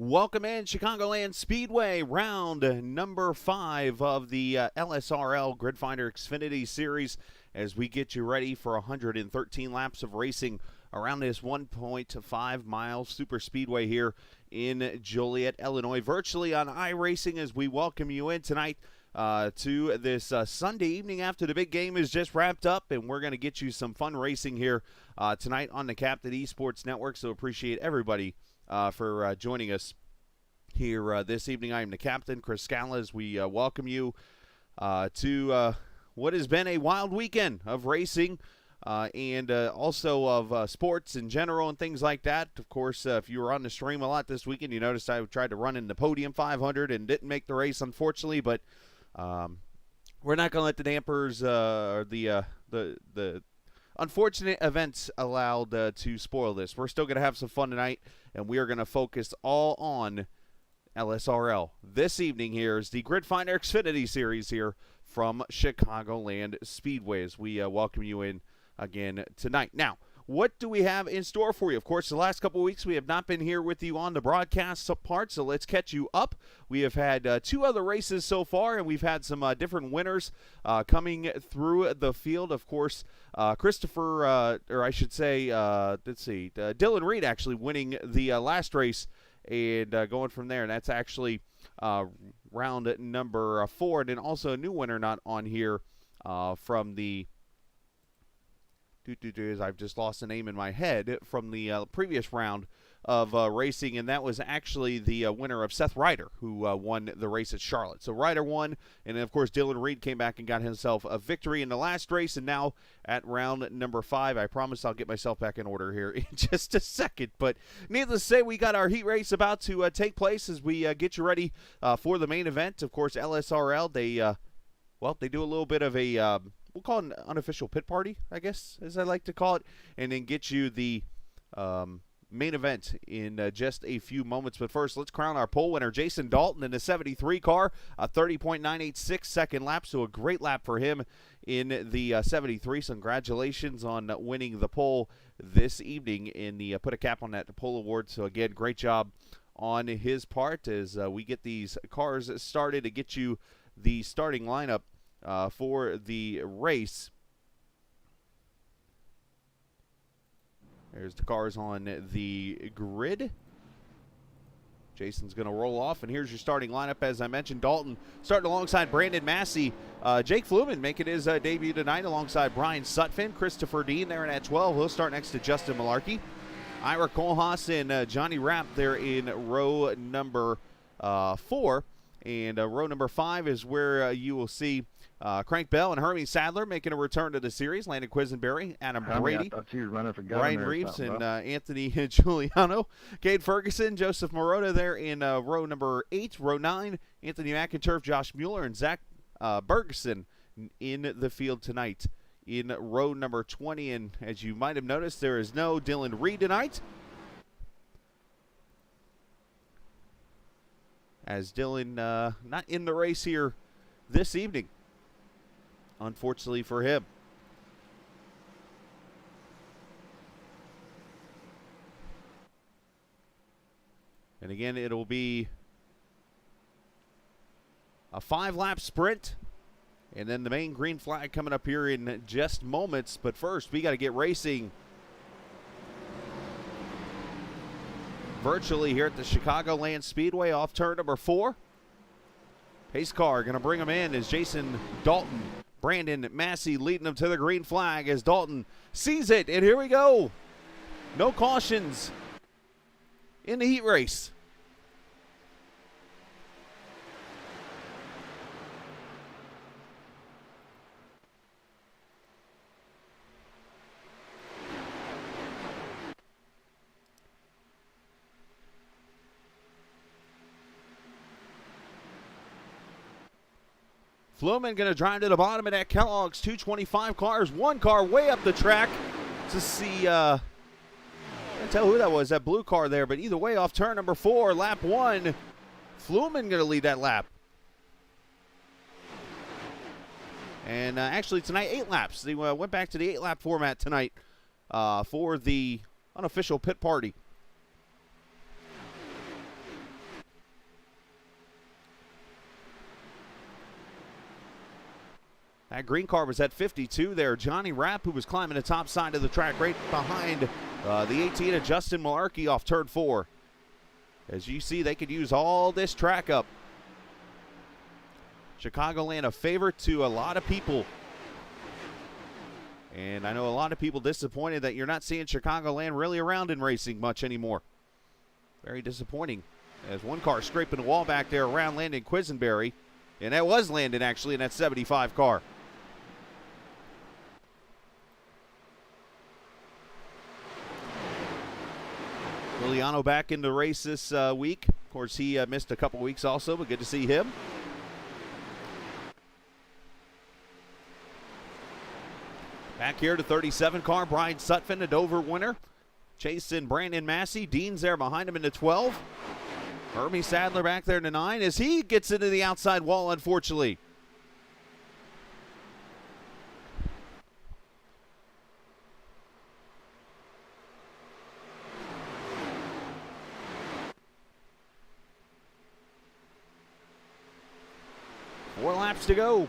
Welcome in Chicagoland Speedway, round number 5 of the LSRL Grid Finder Xfinity Series as we get you ready for 113 laps of racing around this 1.5 mile super speedway here in Joliet, Illinois. Virtually on iRacing as we welcome you in tonight to this Sunday evening after the big game is just wrapped up, and we're going to get you some fun racing here tonight on the Captain Esports Network, so appreciate everybody for joining us here this evening. I am the captain, Chris Scala, as we welcome you to what has been a wild weekend of racing and also of sports in general and things like that. Of course, if you were on the stream a lot this weekend, you noticed I tried to run in the Podium 500 and didn't make the race, unfortunately, but we're not going to let the dampers or the unfortunate events allowed to spoil this. We're still going to have some fun tonight, and we are going to focus all on LSRL. This evening here is the Grid Finder Xfinity Series here from Chicagoland Speedway as we welcome you in again tonight. Now, what do we have in store for you? Of course, the last couple of weeks we have not been here with you on the broadcast part, so let's catch you up. We have had 2 other races so far, and we've had some different winners coming through the field. Of course, Christopher, or I should say, Dylan Reed actually winning the last race and going from there. And that's actually round number 4, and then also a new winner not on here from the I've just lost the name in my head from the previous round of racing, and that was actually the winner of Seth Ryder, who won the race at Charlotte. So Ryder won, and then, of course, Dylan Reed came back and got himself a victory in the last race, and now at round number 5, I promise I'll get myself back in order here in just a second. But needless to say, we got our heat race about to take place as we get you ready for the main event. Of course, LSRL, they do a little bit of a we'll call it an unofficial pit party, I guess, as I like to call it, and then get you the main event in just a few moments. But first, let's crown our pole winner, Jason Dalton, in the 73 car, a 30.986 second lap, so a great lap for him in the 73. So congratulations on winning the pole this evening in the Put a Cap on That pole award. So again, great job on his part as we get these cars started to get you the starting lineup for the race. There's the cars on the grid. Jason's going to roll off, and here's your starting lineup. As I mentioned, Dalton starting alongside Brandon Massey. Jake Fluman making his debut tonight alongside Brian Sutphin. Christopher Dean there in at 12. He'll start next to Justin Malarkey. Ira Kohlhaas and Johnny Rapp there in row number 4. And row number 5 is where you will see Crank Bell and Hermie Sadler making a return to the series. Landon Quisenberry, Adam Brady, Ryan Reeves, and Anthony Giuliano. Cade Ferguson, Joseph Morota there in row number 8. Row 9, Anthony McInturf, Josh Mueller, and Zach Bergeson in the field tonight in row number 20. And as you might have noticed, there is no Dylan Reed tonight, as Dylan not in the race here this evening, unfortunately for him. And again, it'll be a 5-lap sprint, and then the main green flag coming up here in just moments. But first, we got to get racing virtually here at the Chicagoland Speedway off turn number 4. Pace car going to bring him in as Jason Dalton, Brandon Massey leading him to the green flag as Dalton sees it, and here we go. No cautions in the heat race. Fluman going to drive to the bottom of that Kellogg's 225 cars. One car way up the track to see, I can't tell who that was, that blue car there, but either way, off turn number 4, lap 1, Fluman going to lead that lap. And actually tonight, 8 laps. They went back to the 8-lap format tonight for the unofficial pit party. That green car was at 52 there. Johnny Rapp, who was climbing the top side of the track right behind the 18 of Justin Malarkey off turn 4. As you see, they could use all this track up. Chicagoland a favorite to a lot of people. And I know a lot of people disappointed that you're not seeing Chicagoland really around in racing much anymore. Very disappointing. As one car scraping the wall back there around Landon Quisenberry. And that was Landon actually in that 75 car. Giuliano back in the race this week. Of course, he missed a couple weeks also, but good to see him. Back here to 37 car, Brian Sutphin, a Dover winner. Chasing Brandon Massey. Dean's there behind him in the 12. Hermie Sadler back there in the 9 as he gets into the outside wall, unfortunately. Four laps to go.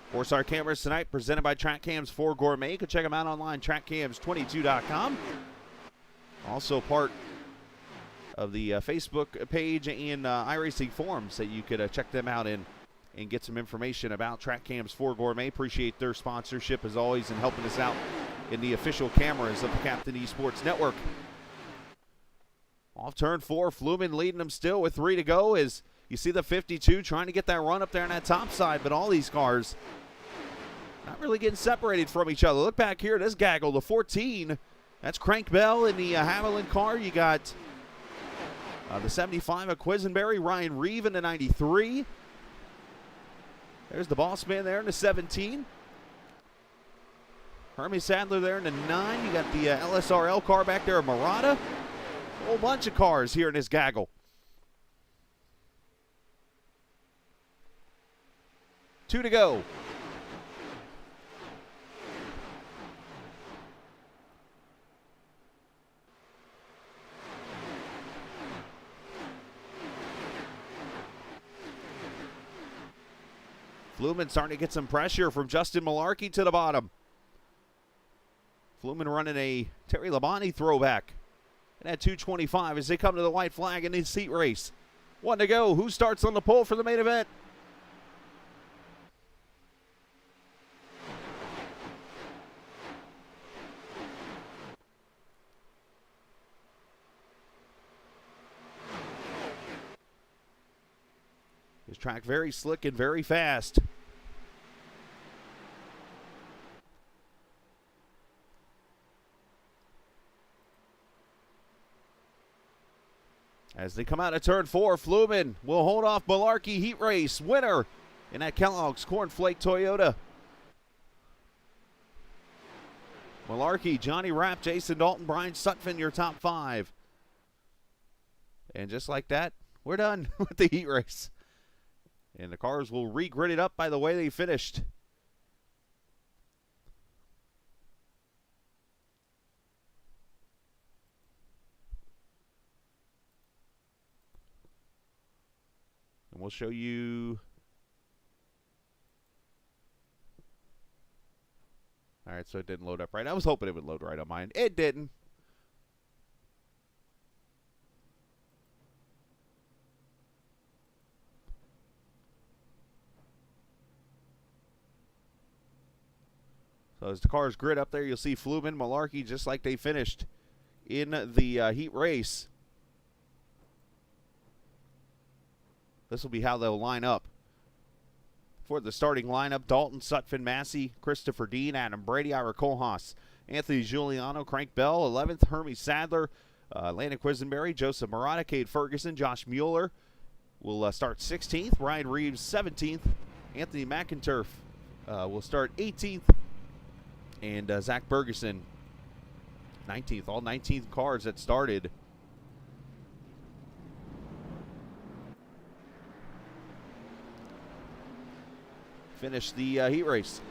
Of course, our cameras tonight presented by TrackCams 4 Gourmet. You can check them out online, trackcams22.com. Also part of the Facebook page and iRacing forums that you could check them out in and get some information about TrackCams 4 Gourmet. Appreciate their sponsorship as always and helping us out in the official cameras of the Captain Esports Network. Off turn 4, Fluman leading them still with 3 to go as you see the 52 trying to get that run up there on that top side, but all these cars not really getting separated from each other. Look back here, this gaggle, the 14. That's Crank Bell in the Haviland car. You got the 75 of Quisenberry, Ryan Reeve in the 93. There's the boss man there in the 17. Hermie Sadler there in the 9. You got the LSRL car back there, Murata. A whole bunch of cars here in this gaggle. Two to go. Fluman starting to get some pressure from Justin Malarkey to the bottom. Fluman running a Terry Labonte throwback. And at 225 as they come to the white flag in the seat race. 1 to go. Who starts on the pole for the main event? This track very slick and very fast. As they come out of turn 4, Fluman will hold off Malarkey heat race winner in that Kellogg's Cornflake Toyota. Malarkey, Johnny Rapp, Jason Dalton, Brian Sutphin, your top 5. And just like that, we're done with the heat race. And the cars will re-grid it up by the way they finished. And we'll show you. All right, so it didn't load up right. I was hoping it would load right on mine. It didn't. So as the cars grid up there, you'll see Fluman, Malarkey, just like they finished in the heat race. This will be how they'll line up. For the starting lineup, Dalton, Sutphin, Massey, Christopher Dean, Adam Brady, Ira Kohlhaas, Anthony Giuliano, Crank Bell, 11th, Hermie Sadler, Landon Quisenberry, Joseph Murata, Cade Ferguson, Josh Mueller will start 16th, Ryan Reeves 17th, Anthony McInturf will start 18th, and Zach Bergeson 19th. All 19 cars that started. Finish the heat race.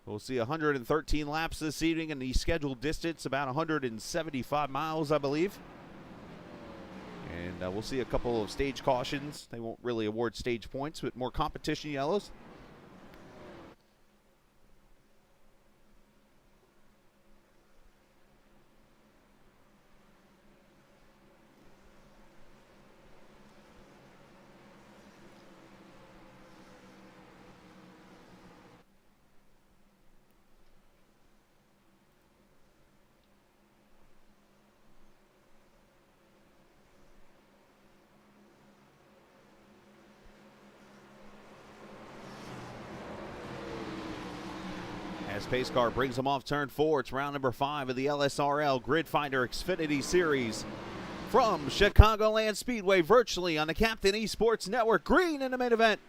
We'll see 113 laps this evening, and the scheduled distance about 175 miles, I believe. And we'll see a couple of stage cautions. They won't really award stage points, but more competition yellows. As pace car brings him off turn 4, it's round number 5 of the LSRL Grid Finder Xfinity Series. From Chicagoland Speedway, virtually on the Captain Esports Network, green in the main event.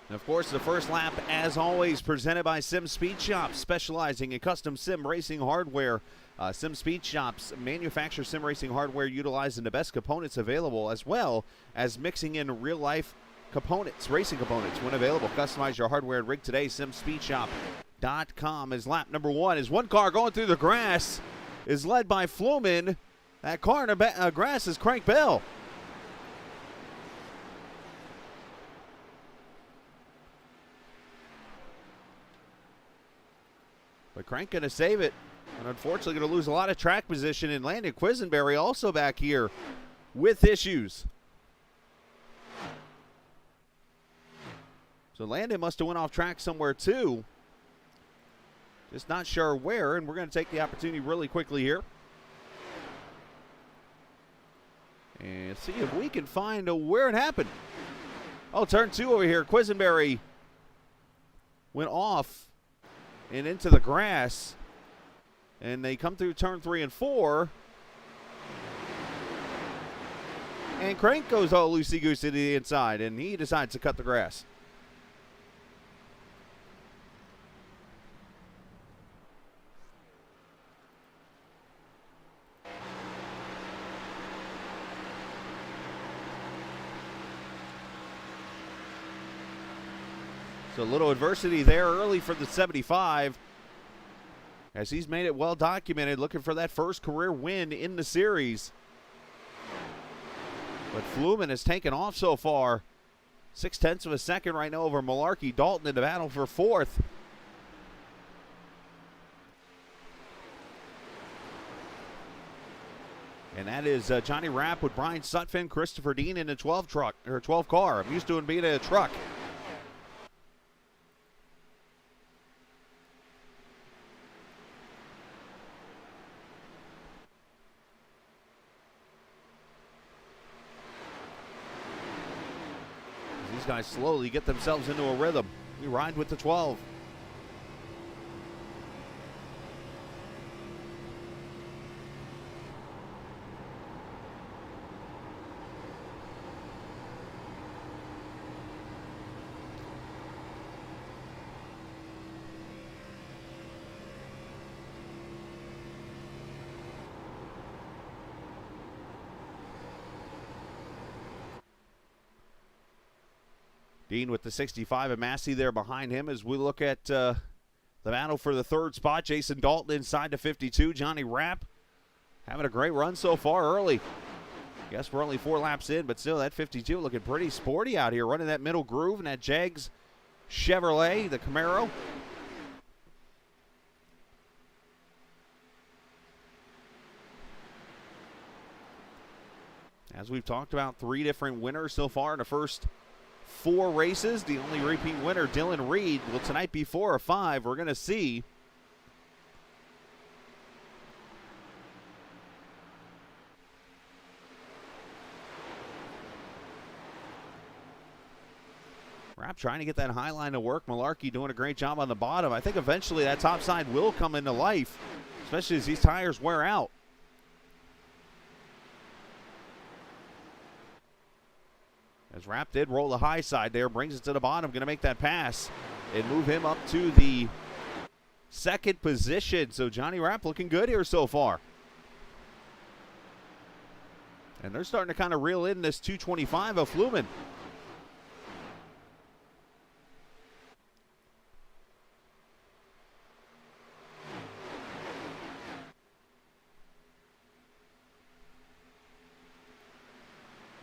And of course, the first lap, as always, presented by Sim Speed Shops, specializing in custom sim racing hardware. Sim Speed Shops manufacture sim racing hardware utilizing the best components available, as well as mixing in real-life components, racing components, when available. Customize your hardware and rig today. SimSpeedShop.com. Is lap number 1. Is one car going through the grass, is led by Fluman. That car in the grass is Crank Bell. But Crank going to save it, and unfortunately going to lose a lot of track position. And Landon Quisenberry also back here with issues. So Landon must have went off track somewhere too. Just not sure where, and we're going to take the opportunity really quickly here. And see if we can find where it happened. Oh, turn 2 over here. Quisenberry went off and into the grass, and they come through turn 3 and 4, and Crank goes all loosey-goosey to the inside, and he decides to cut the grass. So a little adversity there early for the 75, as he's made it well documented, looking for that first career win in the series. But Fluman has taken off so far. 0.6 of a second right now over Malarkey. Dalton in the battle for 4th. And that is Johnny Rapp with Brian Sutphin, Christopher Dean in the 12 car. I'm used to him being in a truck. These guys slowly get themselves into a rhythm. We ride with the 12. Dean with the 65 and Massey there behind him as we look at the battle for the 3rd spot. Jason Dalton inside the 52. Johnny Rapp having a great run so far early. Guess we're only 4 laps in, but still that 52 looking pretty sporty out here, running that middle groove in that Jags Chevrolet, the Camaro. As we've talked about, 3 different winners so far in the first 4 races. The only repeat winner, Dylan Reed. Will tonight be 4 or 5? We're going to see. Rapp trying to get that high line to work. Malarkey doing a great job on the bottom. I think eventually that top side will come into life, especially as these tires wear out. As Rapp did roll the high side there, brings it to the bottom, going to make that pass and move him up to the second position. So Johnny Rapp looking good here so far. And they're starting to kind of reel in this 225 of Fluman.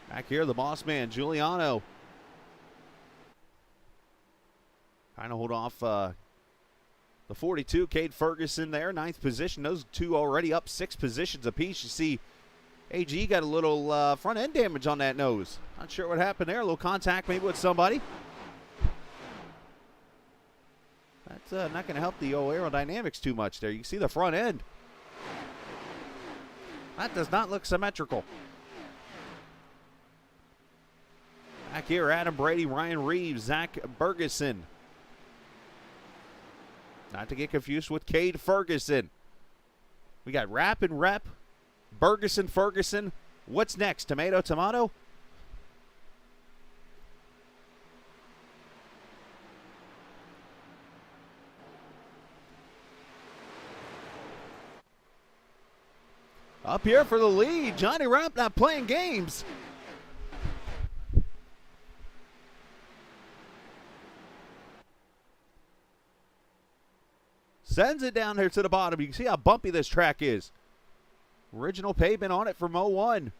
Back here, the boss man, Giuliano. Trying to hold off the 42, Cade Ferguson there, 9th position. Those two already up 6 positions apiece. You see AG got a little front end damage on that nose. Not sure what happened there. A little contact maybe with somebody. That's not going to help the aerodynamics too much there. You can see the front end. That does not look symmetrical. Back here, Adam Brady, Ryan Reeves, Zach Bergeson. Not to get confused with Cade Ferguson. We got Rapp and Rep, Bergeson, Ferguson. What's next? Tomato, tomato? Up here for the lead, Johnny Rapp not playing games. Sends it down here to the bottom. You can see how bumpy this track is. Original pavement on it from 01.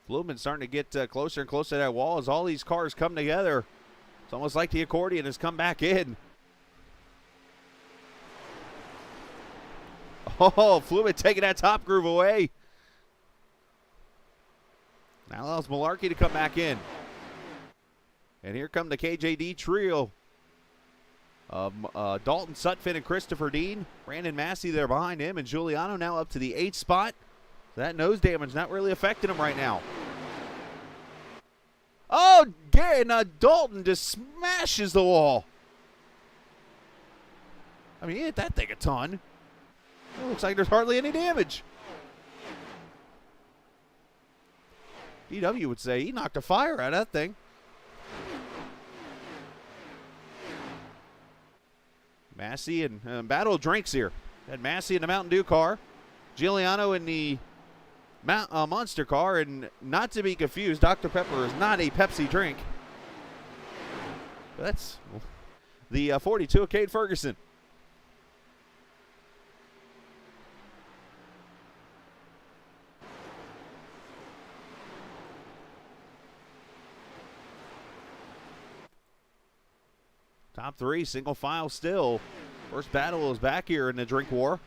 Fluman starting to get closer and closer to that wall as all these cars come together. It's almost like the accordion has come back in. Oh, Fluman taking that top groove away. Now allows Malarkey to come back in. And here come the KJD trio. Dalton Sutphin and Christopher Dean. Brandon Massey there behind him. And Giuliano now up to the 8th spot. That nose damage not really affecting him right now. Oh, and Dalton just smashes the wall. I mean, he hit that thing a ton. It looks like there's hardly any damage. DW would say he knocked a fire out of that thing. Massey and battle of drinks here. Had Massey in the Mountain Dew car. Giuliano in the Monster car, and not to be confused, Dr. Pepper is not a Pepsi drink. That's the 42 of Cade Ferguson. Top 3, single file still. First battle is back here in the drink war.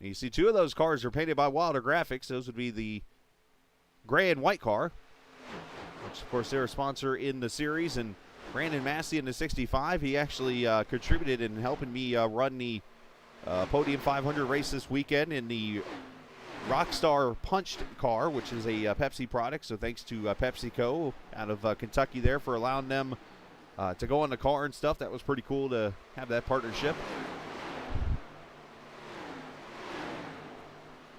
You see 2 of those cars are painted by Wilder Graphics. Those would be the gray and white car, which of course they're a sponsor in the series. And Brandon Massey in the 65, he actually contributed in helping me run the Podium 500 race this weekend in the Rockstar Punched car, which is a Pepsi product. So thanks to PepsiCo out of Kentucky there for allowing them to go on the car and stuff. That was pretty cool to have that partnership.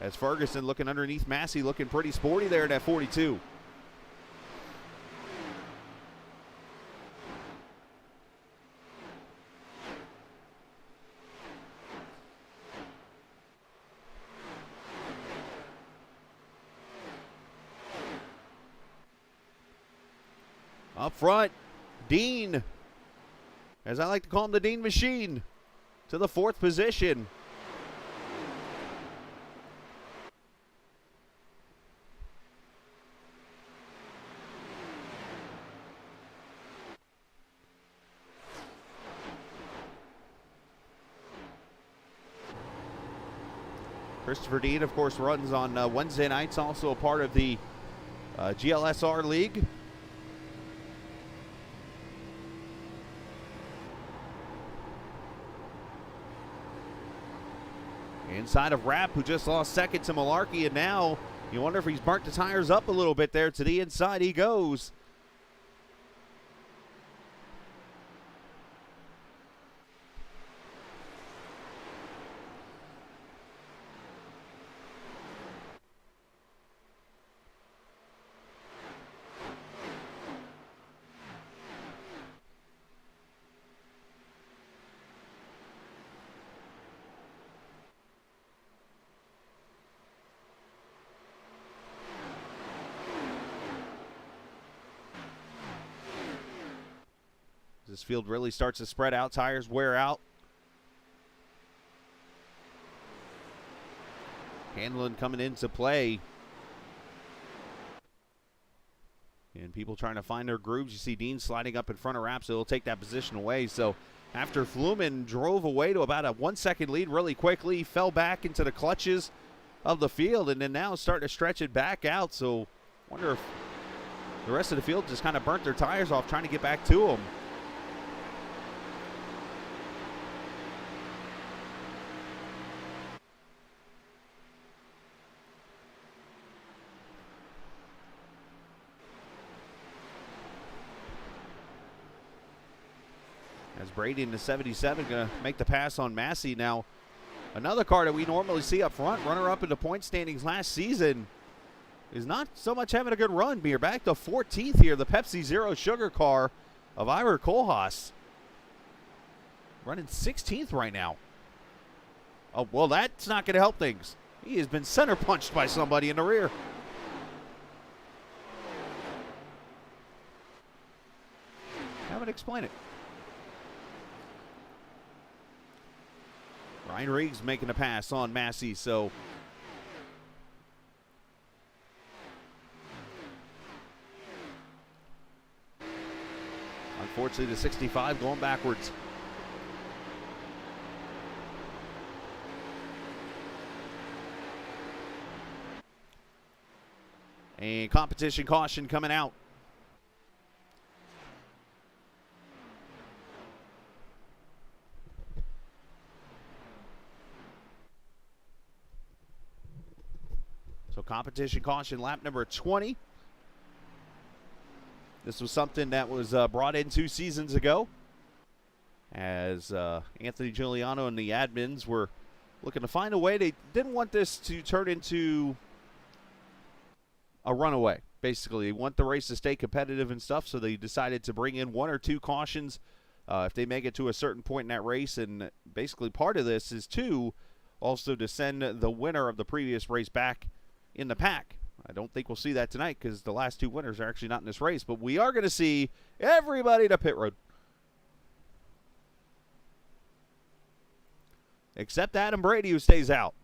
As Ferguson looking underneath Massey, looking pretty sporty there in that 42. Up front, Dean, as I like to call him, the Dean Machine, to the 4th position. Christopher Dean, of course, runs on Wednesday nights, also a part of the GLSR League. Inside of Rapp, who just lost second to Malarkey, and now you wonder if he's burnt the tires up a little bit there. To the inside he goes. This field really starts to spread out. Tires wear out. Hanlon coming into play. And people trying to find their grooves. You see Dean sliding up in front of Rapp, so he'll take that position away. So after Fluman drove away to about a 1 second lead really quickly, fell back into the clutches of the field, and then now starting to stretch it back out. So wonder if the rest of the field just kind of burnt their tires off trying to get back to them. As Brady in the 77 going to make the pass on Massey. Now, another car that we normally see up front, runner-up in the point standings last season, is not so much having a good run. We're back to 14th here, the Pepsi Zero Sugar car of Ira Kohlhaas. Running 16th right now. Oh, well, that's not going to help things. He has been center punched by somebody in the rear. How would I explain it? Ryan Riggs making a pass on Massey, so unfortunately the 65 going backwards. And competition caution coming out. So competition caution, lap number 20. This was something that was brought in 2 seasons ago, as Anthony Giuliano and the admins were looking to find a way. They didn't want this to turn into a runaway. Basically, they want the race to stay competitive and stuff, so they decided to bring in 1 or 2 cautions if they make it to a certain point in that race. And basically part of this is also to send the winner of the previous race back in the pack. I don't think we'll see that tonight because the last 2 winners are actually not in this race, but we are going to see everybody to pit road. Except Adam Brady, who stays out.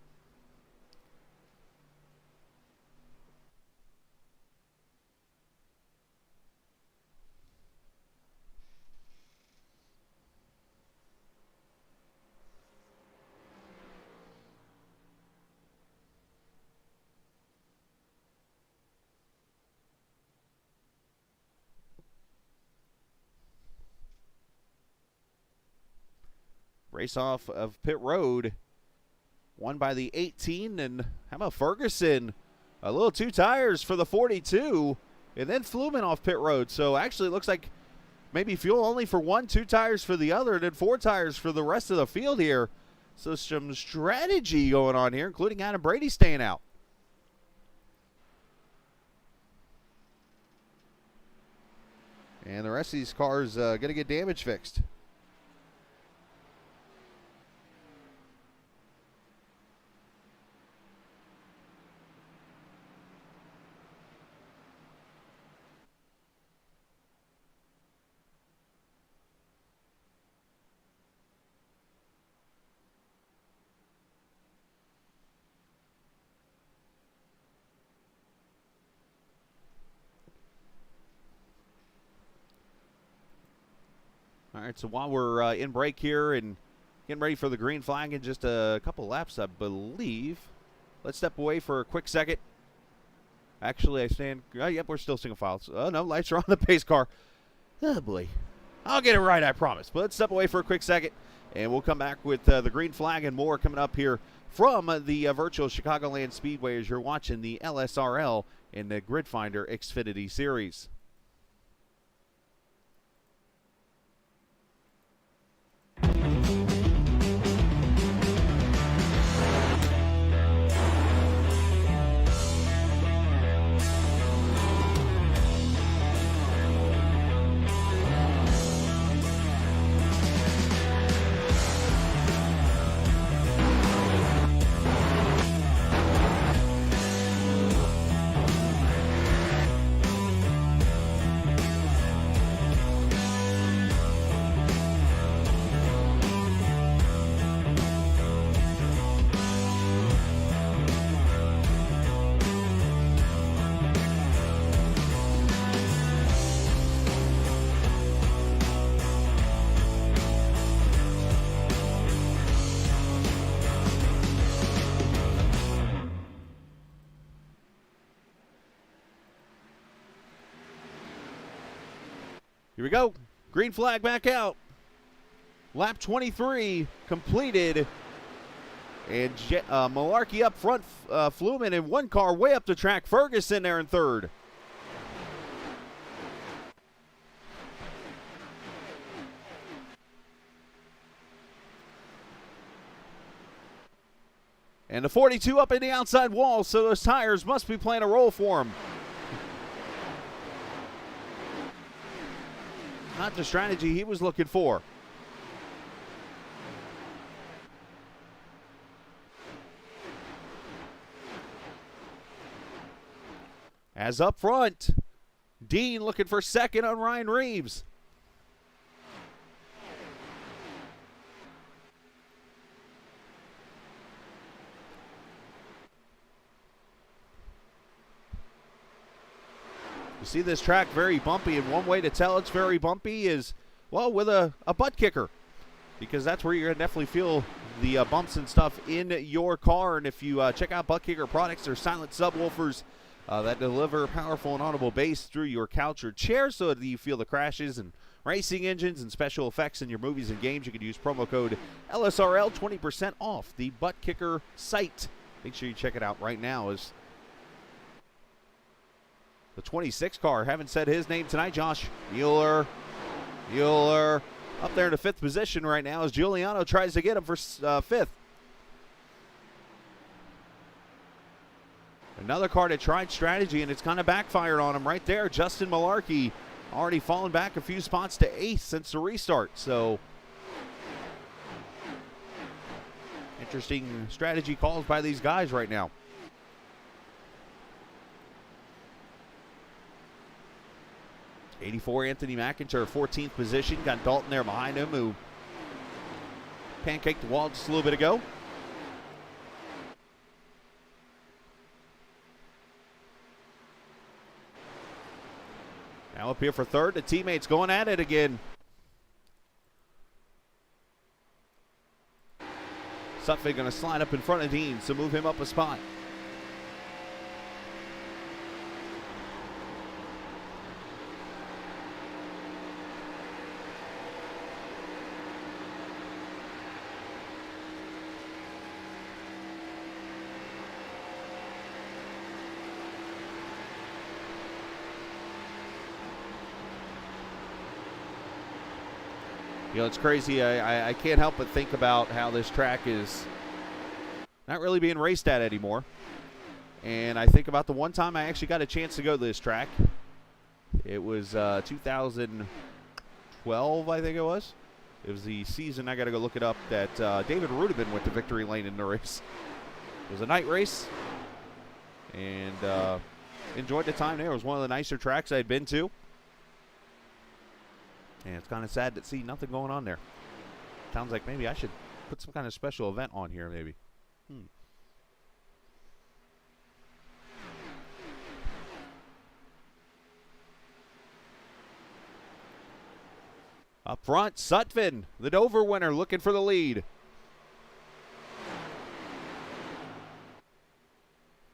Race off of pit road, won by the 18, and how about Ferguson? A little 2 tires for the 42, and then Fluman off pit road. So actually it looks like maybe fuel only for 1, 2 tires for the other, and then 4 tires for the rest of the field here. So some strategy going on here, including Adam Brady staying out. And the rest of these cars going to get damage fixed. All right, so while we're in break here and getting ready for the green flag in just a couple laps, I believe. Let's step away for a quick second. Actually, I stand. Yep, we're still single files. Oh, no, lights are on the pace car. Oh, boy. I'll get it right, I promise. But let's step away for a quick second, and we'll come back with the green flag and more coming up here from the virtual Chicagoland Speedway as you're watching the LSRL in the Grid Finder Xfinity Series. Here we go. Green flag back out. Lap 23 completed. And Malarkey up front, Fluman in one car way up the track. Ferguson there in third. And the 42 up in the outside wall, so those tires must be playing a role for him. Not the strategy he was looking for. As up front, Dean looking for second on Ryan Reeves. You see this track very bumpy, and one way to tell it's very bumpy is, well, with a butt kicker, because that's where you're going to definitely feel the bumps and stuff in your car. And if you check out butt kicker products, they're silent subwoofers that deliver powerful and audible bass through your couch or chair so that you feel the crashes and racing engines and special effects in your movies and games. You can use promo code LSRL, 20% off the butt kicker site. Make sure you check it out right now. As the 26 car, haven't said his name tonight, Josh Mueller up there in the 5th position right now as Giuliano tries to get him for 5th. Another car that tried strategy, and it's kind of backfired on him right there. Justin Malarkey already fallen back a few spots to 8th since the restart. So interesting strategy calls by these guys right now. '84 Anthony McIntyre, 14th position. Got Dalton there behind him, who pancaked the wall just a little bit ago. Now up here for third, the teammates going at it again. Sutphin going to slide up in front of Dean, so move him up a spot. You know, it's crazy. I can't help but think about how this track is not really being raced at anymore. And I think about the one time I actually got a chance to go to this track. It was 2012, I think it was. It was the season, I got to go look it up, that David Rudiman went to victory lane in the race. It was a night race. And enjoyed the time there. It was one of the nicer tracks I'd been to. And it's kind of sad to see nothing going on there. Sounds like maybe I should put some kind of special event on here, maybe. Up front, Sutphin, the Dover winner, looking for the lead.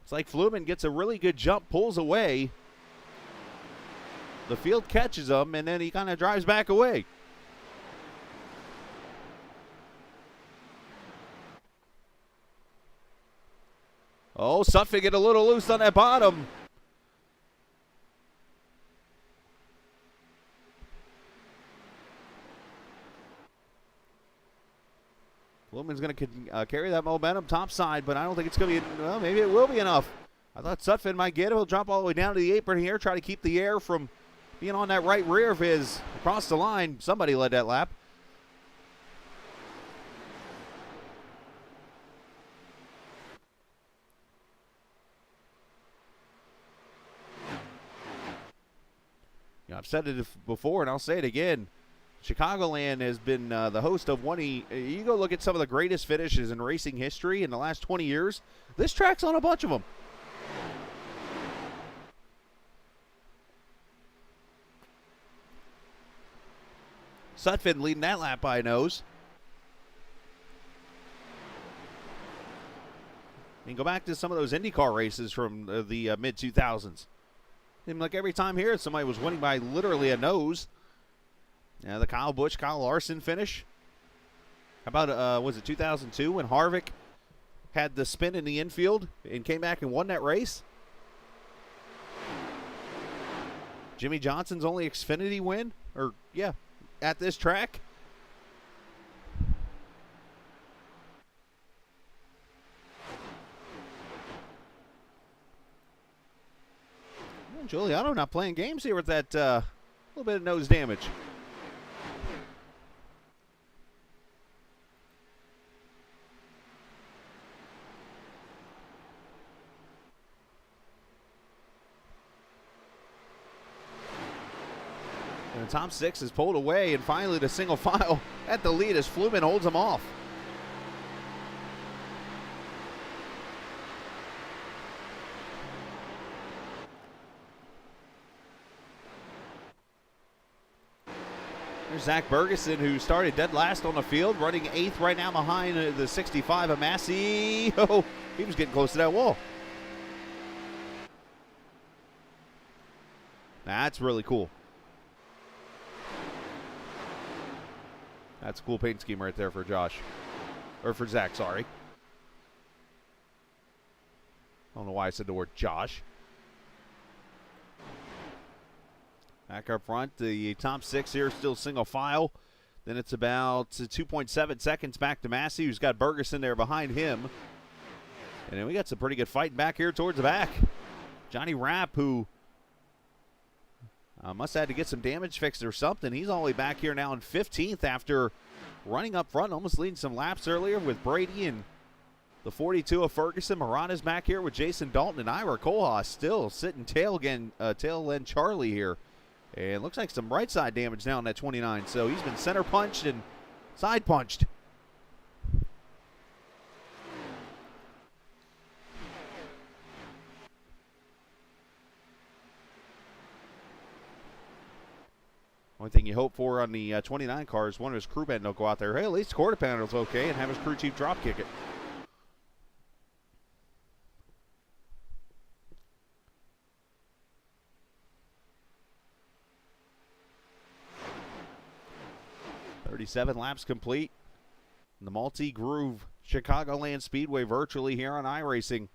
It's like Fluman gets a really good jump, pulls away. The field catches him, and then he kind of drives back away. Oh, Sutphin get a little loose on that bottom. Fluman's going to carry that momentum topside, but I don't think it's going to be, well, maybe it will be enough. I thought Sutphin might get it. He'll drop all the way down to the apron here, try to keep the air from being on that right rear of his across the line. Somebody led that lap. You know, I've said it before, and I'll say it again. Chicagoland has been the host of you go look at some of the greatest finishes in racing history in the last 20 years. This track's on a bunch of them. Sutphin leading that lap by a nose. I mean, go back to some of those IndyCar races from the mid-2000s. Seemed like every time here somebody was winning by literally a nose. Yeah, the Kyle Busch, Kyle Larson finish. How about, was it 2002 when Harvick had the spin in the infield and came back and won that race? Jimmy Johnson's only Xfinity win? Or, yeah, at this track? Well, Giuliano not playing games here with that little bit of nose damage. And the top six is pulled away, and finally the single file at the lead as Fluman holds him off. There's Zach Bergeson, who started dead last on the field, running 8th right now behind the 65 of Massey. Oh, he was getting close to that wall. That's really cool. That's a cool paint scheme right there for Josh. Or for Zach, sorry. I don't know why I said the word Josh. Back up front, the top six here still single file. Then it's about 2.7 seconds back to Massey, who's got Bergeson there behind him. And then we got some pretty good fighting back here towards the back. Johnny Rapp, who must have had to get some damage fixed or something. He's all the way back here now in 15th after running up front, almost leading some laps earlier with Brady and the 42 of Ferguson. Morata's back here with Jason Dalton, and Ira Kohlhaas still sitting tail end Charlie here. And looks like some right side damage now on that 29. So he's been center punched and side punched. Only thing you hope for on the 29 car is one of his crew men don't go out there. Hey, at least the quarter panel's okay, and have his crew chief drop kick it. .37 laps complete. The multi-groove Chicagoland Speedway virtually here on iRacing.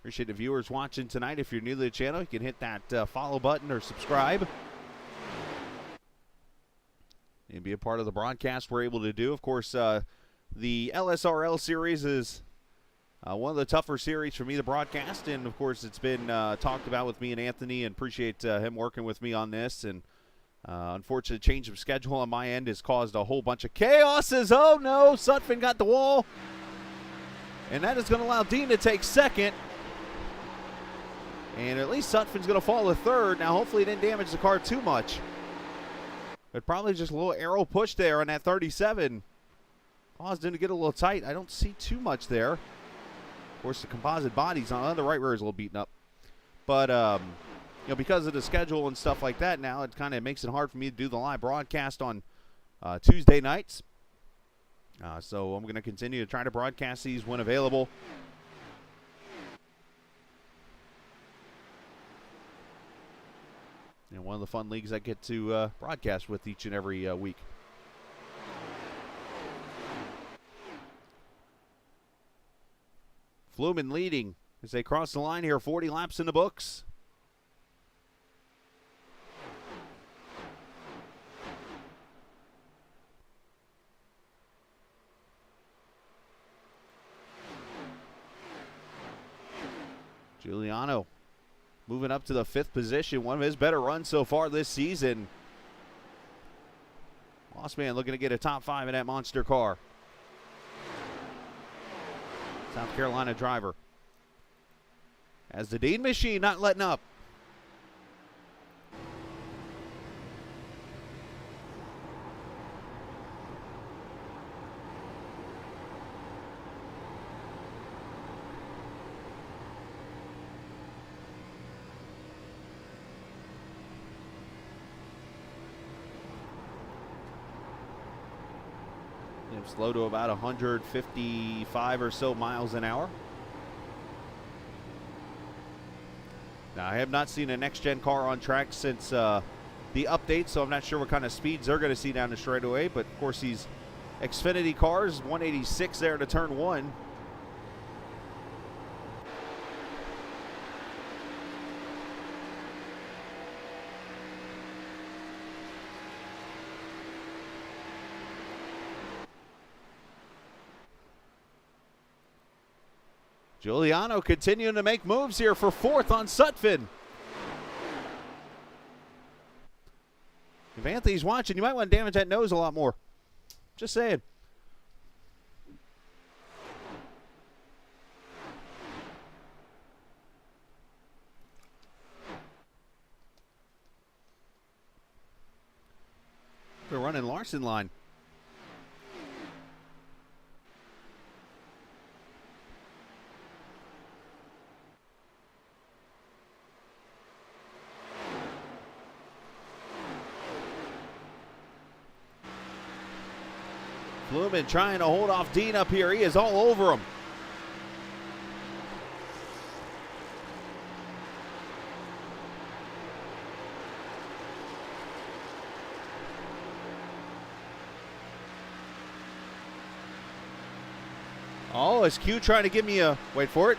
Appreciate the viewers watching tonight. If you're new to the channel, you can hit that follow button or subscribe and be a part of the broadcast we're able to do. Of course, the LSRL series is one of the tougher series for me to broadcast, and of course it's been talked about with me and Anthony, and appreciate him working with me on this. And unfortunate change of schedule on my end has caused a whole bunch of chaoses. Oh no, Sutphin got the wall, and that is going to allow Dean to take second. And at least Sutphin's going to fall to third. Now, hopefully it didn't damage the car too much. But probably just a little arrow push there on that 37. Caused him to get a little tight. I don't see too much there. Of course, the composite bodies on the right rear is a little beaten up. But because of the schedule and stuff like that now, it kind of makes it hard for me to do the live broadcast on Tuesday nights. So I'm going to continue to try to broadcast these when available. And one of the fun leagues I get to broadcast with each and every week. Fluman leading as they cross the line here, 40 laps in the books. Giuliano moving up to the 5th position, one of his better runs so far this season. Lost Man looking to get a top 5 in that monster car. South Carolina driver. As the Dean machine not letting up. Slow to about 155 or so miles an hour. Now, I have not seen a next-gen car on track since the update, so I'm not sure what kind of speeds they're going to see down the straightaway. But, of course, these Xfinity cars, 186 there to turn 1. Giuliano continuing to make moves here for 4th on Sutphin. If Anthony's watching, you might want to damage that nose a lot more. Just saying. They're running Larson line. Fluman trying to hold off Dean up here. He is all over him. Oh, is Q trying to give me a, wait for it,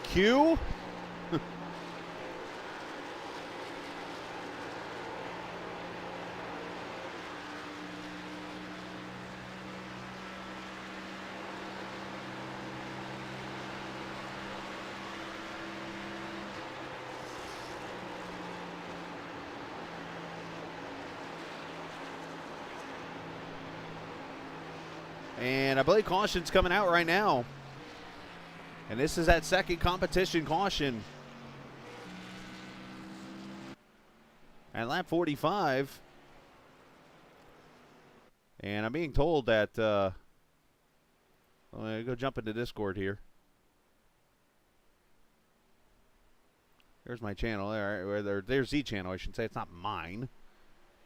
Q? And I believe caution's coming out right now. And this is that second competition caution. At lap 45. And I'm being told that, I'm going to go jump into Discord here. There's my channel. There's Z channel, I should say. It's not mine.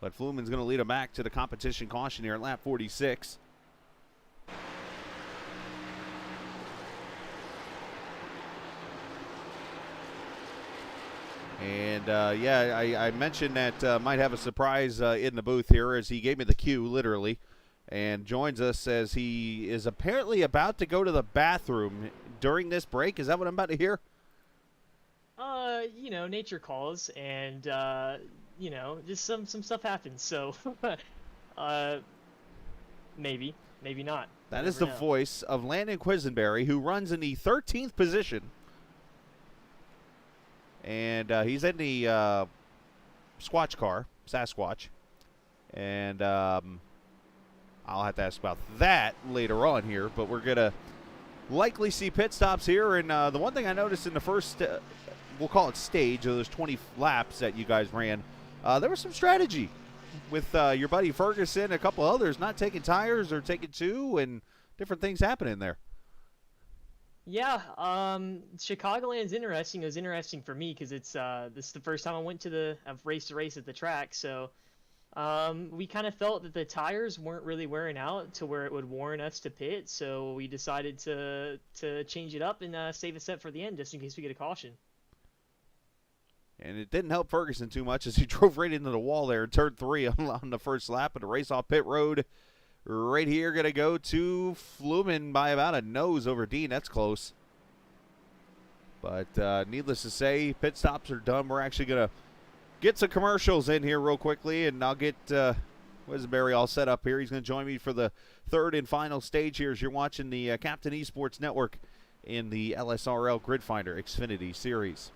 But Fluman's going to lead him back to the competition caution here at lap 46. And, I mentioned that might have a surprise in the booth here as he gave me the cue, literally, and joins us as he is apparently about to go to the bathroom during this break. Is that what I'm about to hear? Nature calls, and, just some stuff happens, so, maybe not. That is the voice of Landon Quisenberry, who runs in the 13th position. And he's in the Squatch car, Sasquatch. And I'll have to ask about that later on here. But we're going to likely see pit stops here. And the one thing I noticed in the first, we'll call it stage, of those 20 laps that you guys ran, there was some strategy with your buddy Ferguson, a couple others not taking tires or taking 2, and different things happening there. Yeah, Chicagoland's interesting. It was interesting for me because this is the first time I've raced a race at the track. So we kind of felt that the tires weren't really wearing out to where it would warrant us to pit. So we decided to change it up and save a set for the end just in case we get a caution. And it didn't help Ferguson too much as he drove right into the wall there in turn 3 on the first lap of the race off pit road. Right here, going to go to Flumen by about a nose over Dean. That's close. But needless to say, pit stops are done. We're actually going to get some commercials in here real quickly, and I'll get Weisberry all set up here. He's going to join me for the third and final stage here as you're watching the Captain Esports Network in the LSRL Grid Finder Xfinity Series.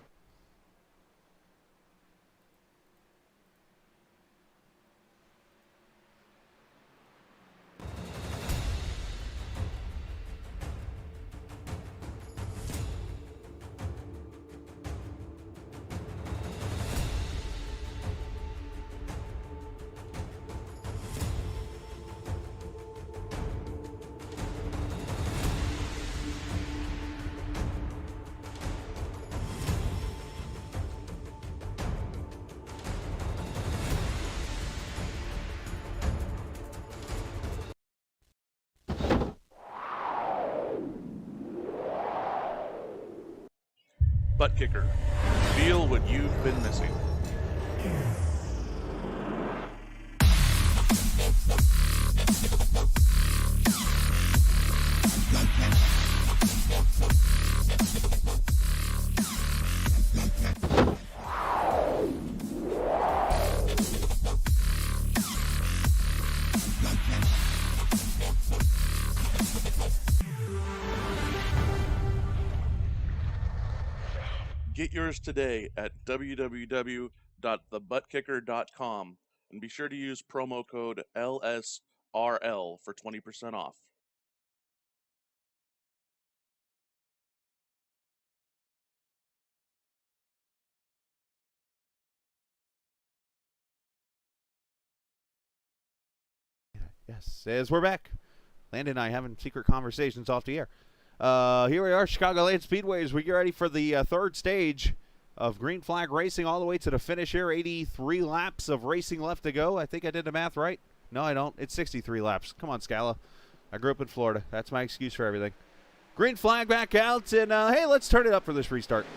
Butt Kicker. Feel what you've been missing. Get yours today at www.thebuttkicker.com and be sure to use promo code LSRL for 20% off. Yes, as we're back. Landon and I having secret conversations off the air. Here we are, Chicagoland Speedway, as we get ready for the third stage of green flag racing all the way to the finish here. 83 laps of racing left to go. I think I did the math right. No, I don't. It's 63 laps. Come on, Scala. I grew up in Florida. That's my excuse for everything. Green flag back out, and hey, let's turn it up for this restart.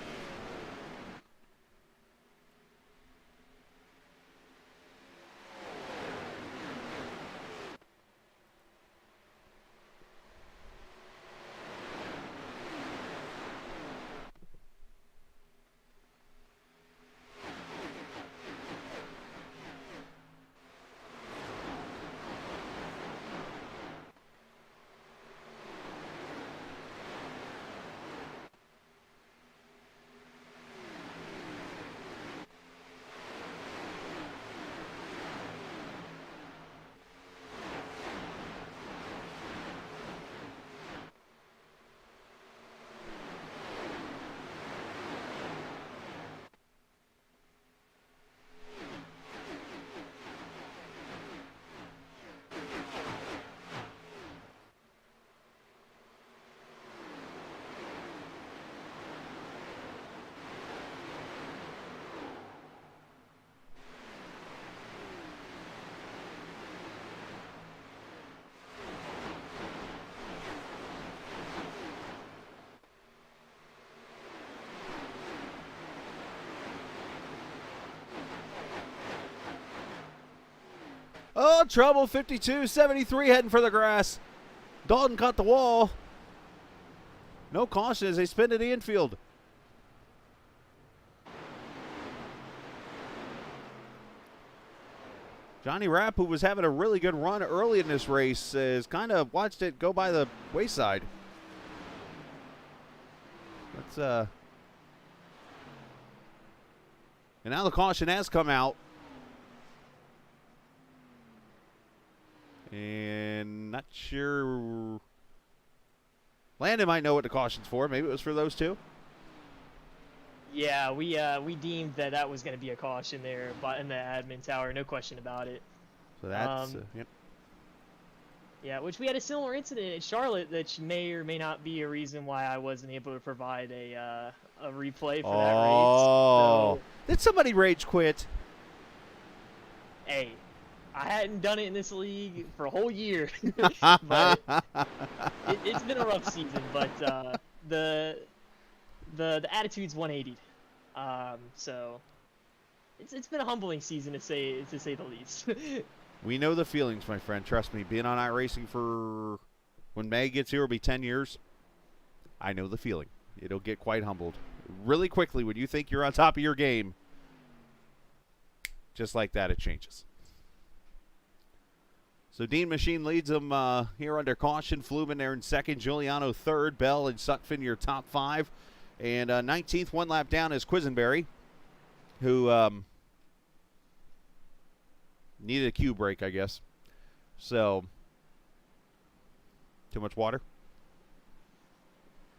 Oh, trouble, 52-73 heading for the grass. Dalton caught the wall. No caution as they spin to the infield. Johnny Rapp, who was having a really good run early in this race, has kind of watched it go by the wayside. And now the caution has come out. And not sure. Landon might know what the caution's for. Maybe it was for those two. Yeah, we deemed that was going to be a caution there, but in the admin tower, no question about it. So that's yep. Yeah, which we had a similar incident in Charlotte that may or may not be a reason why I wasn't able to provide a replay for that race. Oh, So, did somebody rage quit? hey, I hadn't done it in this league for a whole year, but it's been a rough season. But the attitude's 180'd. So it's been a humbling season to say the least. We know the feelings, my friend. Trust me. Being on iRacing for when May gets here, will be 10 years. I know the feeling. It'll get quite humbled really quickly when you think you're on top of your game. Just like that, it changes. So Dean Machine leads them here under caution. Fluman there in second. Giuliano third. Bell and Sutphin your top five. And 19th, one lap down, is Quisenberry, who needed a cue break, I guess. So, too much water?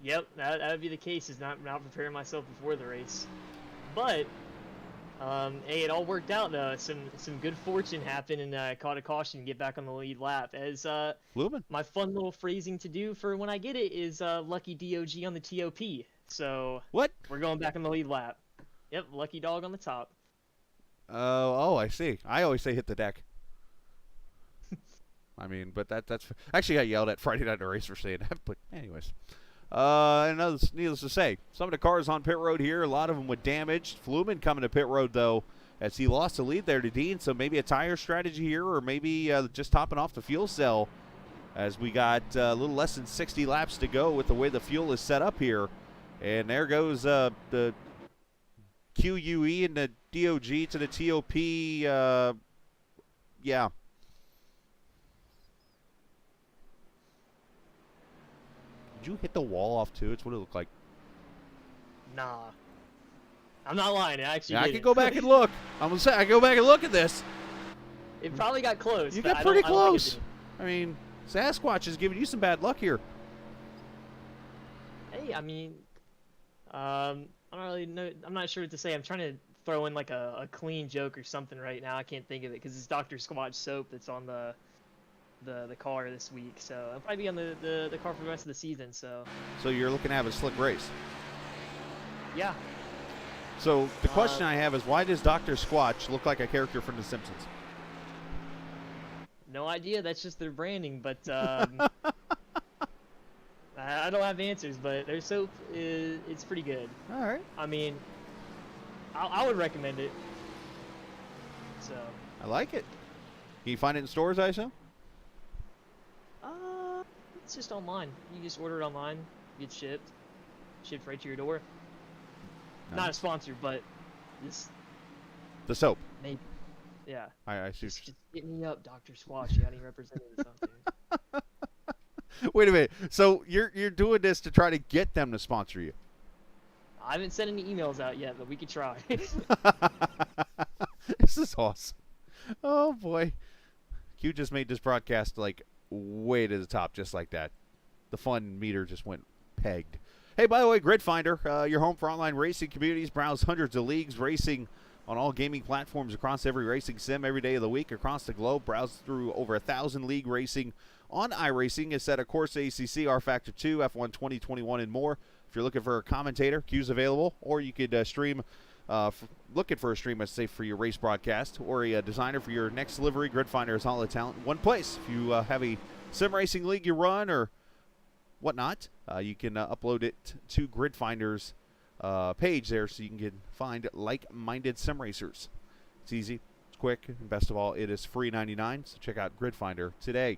Yep, that would be the case, is not preparing myself before the race. But, hey, it all worked out, though. Some good fortune happened, and caught a caution and get back on the lead lap. As Fluman. my fun little phrasing to do for when I get it is lucky DOG on the TOP. So, What? we're going back on the lead lap. Yep, lucky dog on the top. Oh, I see. I always say hit the deck. I mean, but that's actually got yelled at Friday night in a race for saying that. But anyways, needless to say, some of the cars on pit road here, a lot of them with damage. Fluman coming to pit road though, as he lost the lead there to Dean. So maybe a tire strategy here, or maybe just topping off the fuel cell, as we got a little less than 60 laps to go with the way the fuel is set up here. And there goes the QUE and the DOG to the TOP. Yeah. Did you hit the wall off too? It's what it looked like. Nah. I'm not lying. I actually Yeah, I didn't. could go back and look. I'm gonna say I go back and look at this. It probably got close. You but got I pretty don't think it close. did. I mean, Sasquatch is giving you some bad luck here. Hey, I mean, I don't really know. I'm not sure what to say. I'm trying to throw in like a clean joke or something right now. I can't think of it because it's Dr. Squatch soap that's on the car this week. So I'll probably be on the car for the rest of the season. So you're looking to have a slick race. yeah. So the question I have is, why does Dr. Squatch look like a character from The Simpsons? No idea. That's just their branding. But I don't have answers. But their soap it's pretty good. All right. I mean, I would recommend it. So. I like it. Can you find it in stores, I assume? It's just online. You just order it online, get shipped right to your door. Nice. Not a sponsor, but this The soap. maybe. Yeah. I see. Just hit me up, Dr. Squatch. You got any representative or something? Wait a minute. So you're doing this to try to get them to sponsor you? I haven't sent any emails out yet, but we could try. This is awesome. Oh boy. Q just made this broadcast like way to the top, just like that. The fun meter just went pegged. Hey, by the way, Grid Finder, your home for online racing communities. Browse hundreds of leagues racing on all gaming platforms across every racing sim every day of the week across the globe. Browse through over 1,000 league racing on iRacing. It's set of course ACC, R Factor 2, F1 2021, and more. If you're looking for a commentator, Q's available, or you could stream. Looking for a stream, let's say, for your race broadcast, or a designer for your next delivery. Grid Finder is all the talent in one place. If you have a sim racing league you run or whatnot, you can upload it to Grid Finder's page there, so you can find like-minded sim racers. It's easy, it's quick, and best of all, it is free 99. So check out Grid Finder today.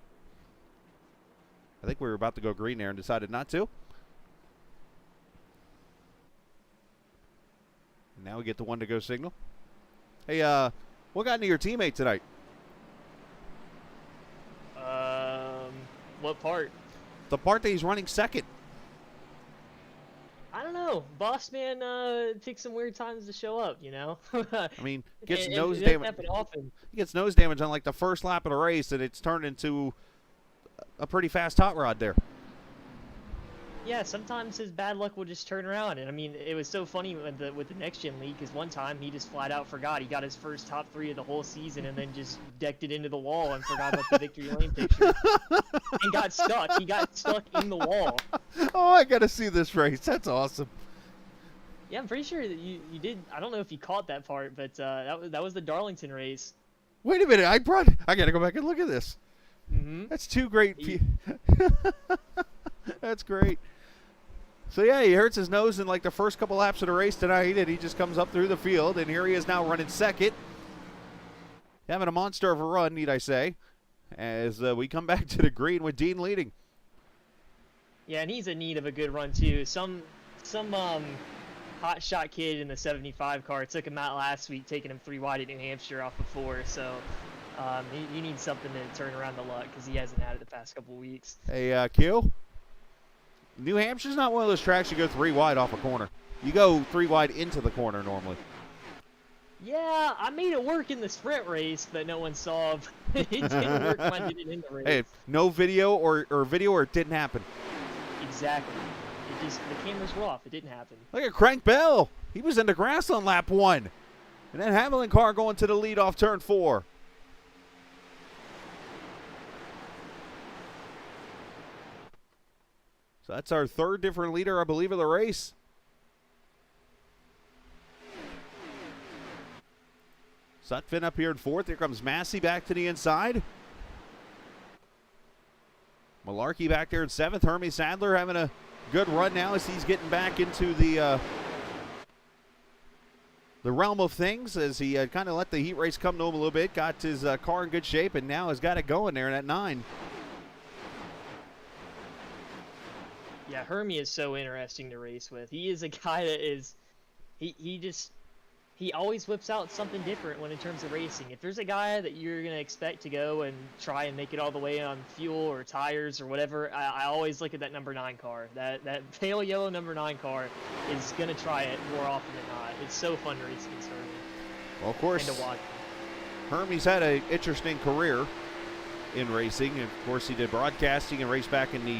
I think we were about to go green there and decided not to. Now we get the one to go signal. Hey, what got into your teammate tonight? What part? The part that he's running second. I don't know. Boss man picks some weird times to show up, you know? I mean, gets And nose it doesn't damage. happen often. He gets nose damage on like the first lap of the race, and it's turned into a pretty fast hot rod there. Yeah, sometimes his bad luck will just turn around, and I mean, it was so funny with the next gen league because one time he just flat out forgot he got his first top 3 of the whole season, and then just decked it into the wall and forgot about the victory lane picture, and got stuck. He got stuck in the wall. Oh, I gotta see this race. That's awesome. Yeah, I'm pretty sure that you did. I don't know if you caught that part, but that was the Darlington race. Wait a minute. I gotta go back and look at this. Mm-hmm. That's two great. That's great. So yeah, he hurts his nose in like the first couple laps of the race tonight, and he just comes up through the field, and here he is now running second, having a monster of a run, need I say, as we come back to the green with Dean leading. Yeah, and he's in need of a good run too. Some hot shot kid in the 75 car took him out last week, taking him 3 wide at New Hampshire off of 4. So he needs something to turn around the luck because he hasn't had it the past couple weeks. Hey, Q. New Hampshire's not one of those tracks you go 3 wide off a corner. You go 3 wide into the corner normally. Yeah, I made it work in the sprint race, but no one saw. It didn't work when I did it in the race. Hey, no video or it didn't happen. Exactly. The cameras were off. It didn't happen. Look at Crank Bell. He was in the grass on lap 1. And then Hamlin car going to the lead off turn 4. So that's our 3rd different leader, I believe, of the race. Sutphin up here in 4th. Here comes Massey back to the inside. Malarkey back there in 7th. Hermie Sadler having a good run now as he's getting back into the realm of things as he kind of let the heat race come to him a little bit. Got his car in good shape and now has got it going there in that 9. Yeah, Hermie is so interesting to race with. He is a guy that is, he always whips out something different when in terms of racing. If there's a guy that you're going to expect to go and try and make it all the way on fuel or tires or whatever, I always look at that number 9 car. That pale yellow number 9 car is going to try it more often than not. It's so fun to race against Hermie. Well, of course, and to watch. Hermie's had an interesting career in racing. And of course, he did broadcasting and raced back in the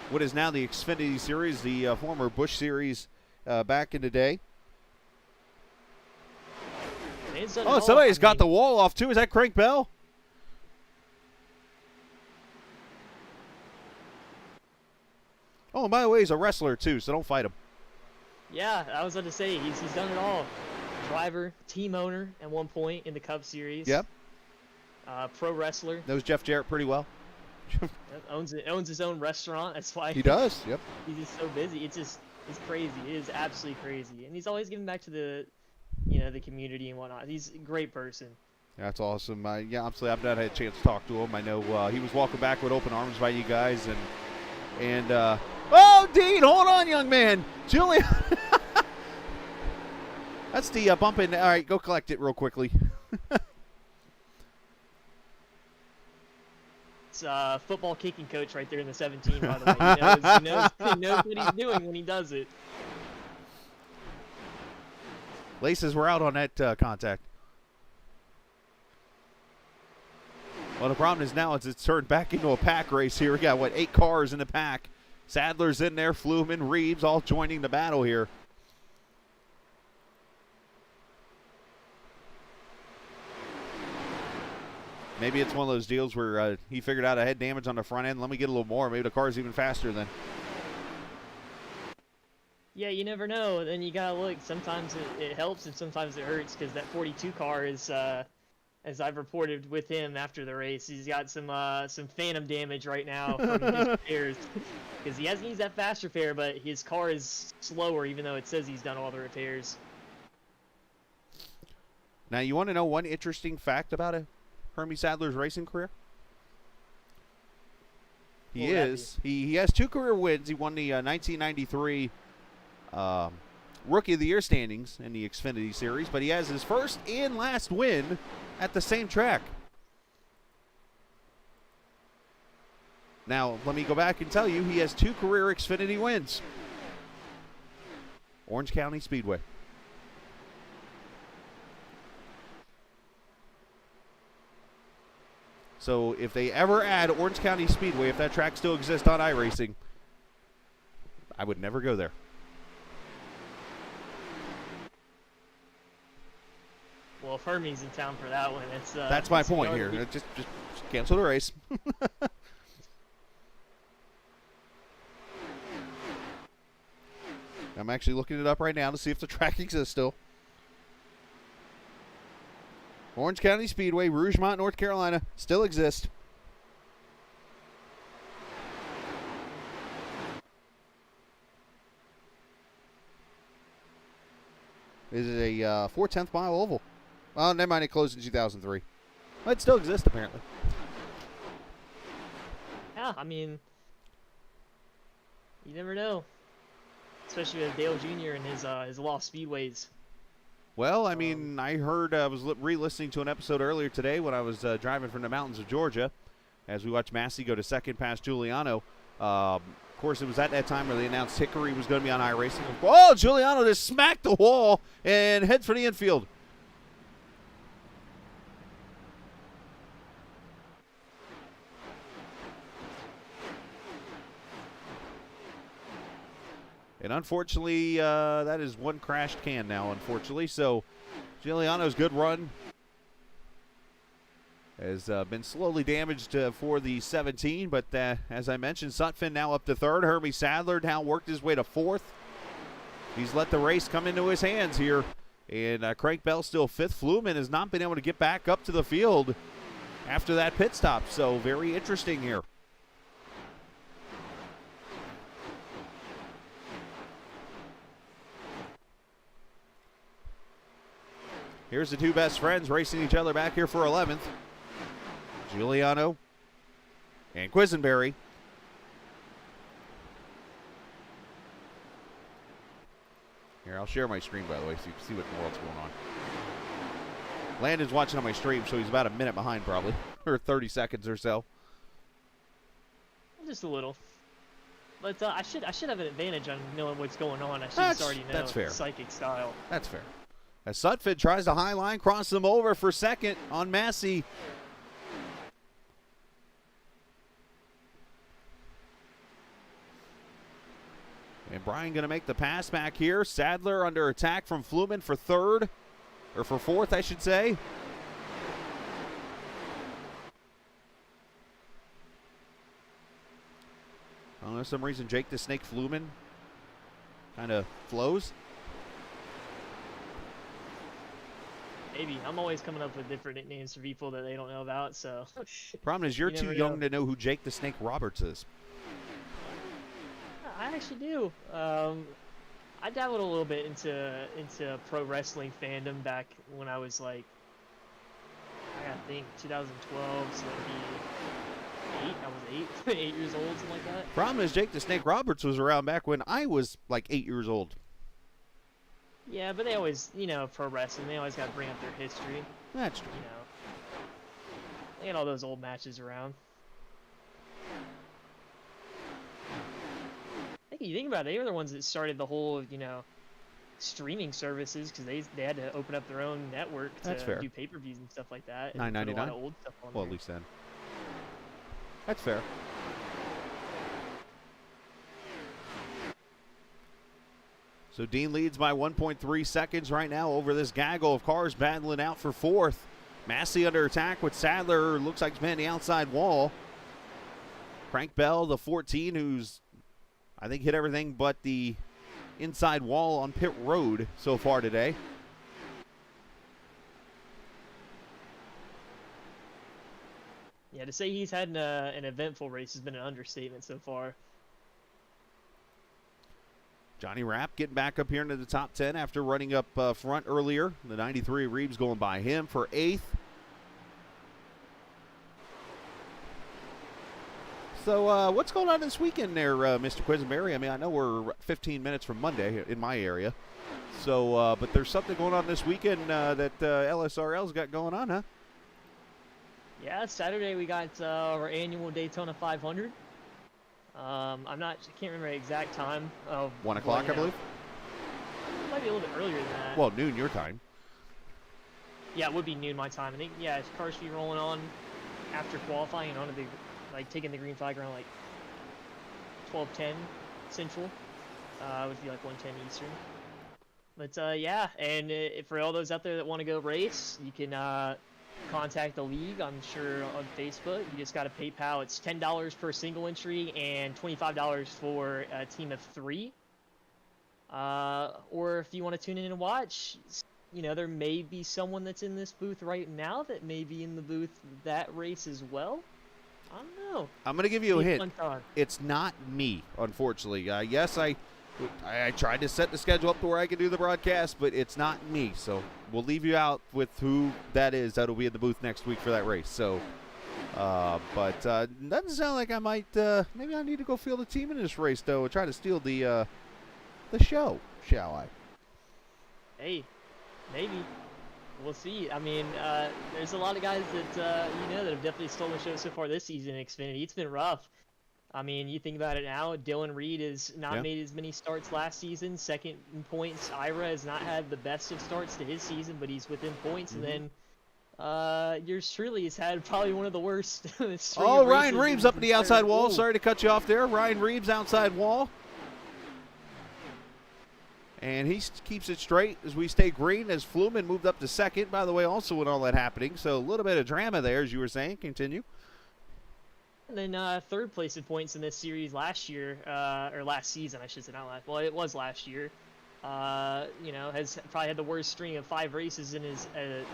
what is now the Xfinity Series, the former Busch Series back in the day. Oh, somebody's got the wall off, too. Is that Crank Bell? Oh, and by the way, he's a wrestler, too, so don't fight him. Yeah, I was about to say, he's done it all. Driver, team owner at one point in the Cup Series. Yep. Pro wrestler. Knows Jeff Jarrett pretty well. Owns his own restaurant. That's why he does. Yep. He's just so busy. It's crazy. It is absolutely crazy, and he's always giving back to the community and whatnot. He's a great person. That's awesome. Yeah, obviously I've not had a chance to talk to him. I know he was welcomed back with open arms by you guys, and oh, Dean, hold on, young man, Julian. That's the bump in. All right, go collect it real quickly. Football kicking coach right there in the 17, by the way. He knows what he's doing when he does it. Laces were out on that contact. Well, the problem is now it's turned back into a pack race here. We got, 8 cars in the pack. Sadler's in there, Fluman, Reeves all joining the battle here. Maybe it's one of those deals where he figured out I had damage on the front end. Let me get a little more. Maybe the car's even faster then. Yeah, you never know. Then you gotta look. Sometimes it helps and sometimes it hurts because that 42 car is, as I've reported with him after the race, he's got some phantom damage right now from his repairs because he hasn't used that fast repair, but his car is slower even though it says he's done all the repairs. Now, you want to know one interesting fact about Hermie Sadler's racing career? He has 2 career wins. He won the 1993 Rookie of the Year standings in the Xfinity Series, but he has his first and last win at the same track. Now, let me go back and tell you, he has 2 career Xfinity wins. Orange County Speedway. So if they ever add Orange County Speedway, if that track still exists on iRacing, I would never go there. Well, if Hermie's in town for that one, it's That's my it's point gonna here. be- Just cancel the race. I'm actually looking it up right now to see if the track exists still. Orange County Speedway, Rougemont, North Carolina, still exists. This is a 4/10 mile oval. Oh, never mind, it closed in 2003. Well, it still exists, apparently. Yeah, I mean, you never know. Especially with Dale Jr. and his lost speedways. Well, I mean, I heard, I was re-listening to an episode earlier today when I was driving from the mountains of Georgia as we watched Massey go to second past Giuliano. Of course, it was at that time where they announced Hickory was going to be on iRacing. Oh, Giuliano just smacked the wall and heads for the infield. And unfortunately, that is one crashed can now, unfortunately. So Giuliano's good run has been slowly damaged for the 17. But as I mentioned, Sutphin now up to third. Hermie Sadler now worked his way to fourth. He's let the race come into his hands here. And Craig Bell still fifth. Fluman has not been able to get back up to the field after that pit stop. So very interesting here. Here's the two best friends racing each other back here for 11th. Giuliano and Quisenberry. Here, I'll share my screen, by the way, so you can see what in the world's going on. Landon's watching on my stream, so he's about a minute behind probably, or 30 seconds or so. Just a little. But I should have an advantage on knowing what's going on. I should just already know. That's fair. Psychic style. That's fair. As Sutphin tries to high line, cross them over for second on Massey. And Brian going to make the pass back here. Sadler under attack from Fluman for third, or for fourth, I should say. I don't know, for some reason Jake the Snake Fluman kind of flows. Maybe. I'm always coming up with different nicknames for people that they don't know about, so. Problem is you're You too never young know. to know who Jake the Snake Roberts is. I actually do. I dabbled a little bit into pro wrestling fandom back when I was like, I gotta think, 2012, so that'd be 8. I was 8, 8 years old, something like that. Problem is Jake the Snake Roberts was around back when I was like 8 years old. Yeah, but they always, pro wrestling, they always gotta bring up their history. That's true. They had all those old matches around. I think you think about it, they were the ones that started the whole, streaming services because they had to open up their own network That's to fair. do pay-per-views and stuff like that. and $9.99? put a lot of old stuff on Well, there. at least then. That's fair. So Dean leads by 1.3 seconds right now over this gaggle of cars battling out for fourth. Massey under attack with Sadler. Looks like he's man the outside wall. Frank Bell, the 14, who's, I think, hit everything but the inside wall on pit road so far today. Yeah, to say he's had an eventful race has been an understatement so far. Johnny Rapp getting back up here into the top 10 after running up front earlier. The 93 Reeves going by him for 8th. So what's going on this weekend there, Mr. Quisenberry? I mean, I know we're 15 minutes from Monday in my area. So, but there's something going on this weekend that LSRL's got going on, huh? Yeah, Saturday we got our annual Daytona 500. I can't remember the exact time. 1 o'clock, I believe. It might be a little bit earlier than that. Well, noon your time. Yeah, it would be noon my time. I think, yeah, cars should be rolling on after qualifying and taking the green flag around like 12:10 Central. It would be like 1:10 Eastern. But yeah, and for all those out there that want to go race, you can contact the league. I'm sure on Facebook. You just got to PayPal. It's $10 per single entry and $25 for a team of 3. Or if you want to tune in and watch, you know, there may be someone that's in this booth right now that may be in the booth that race as well. I don't know. I'm going to give you a hint. Fun time. It's not me, unfortunately. Yes, I tried to set the schedule up to where I could do the broadcast, but it's not me. So we'll leave you out with who that is that'll be in the booth next week for that race. So, but doesn't sound like I might. Maybe I need to go field a team in this race, though, and try to steal the show, shall I? Hey, maybe. We'll see. I mean, there's a lot of guys that that have definitely stolen the show so far this season in Xfinity. It's been rough. I mean, you think about it now. Dylan Reed has not made as many starts last season. Second in points. Ira has not had the best of starts to his season, but he's within points. And then yours truly has had probably one of the worst. Ryan Reeves up at the outside wall. Sorry to cut you off there. Ryan Reeves outside wall. And he keeps it straight as we stay green as Fluman moved up to second, by the way, also with all that happening. So a little bit of drama there, as you were saying. Continue. And then third place in points in this series last year, or last season, I should say, not last. Well, it was last year. Has probably had the worst string of 5 races in his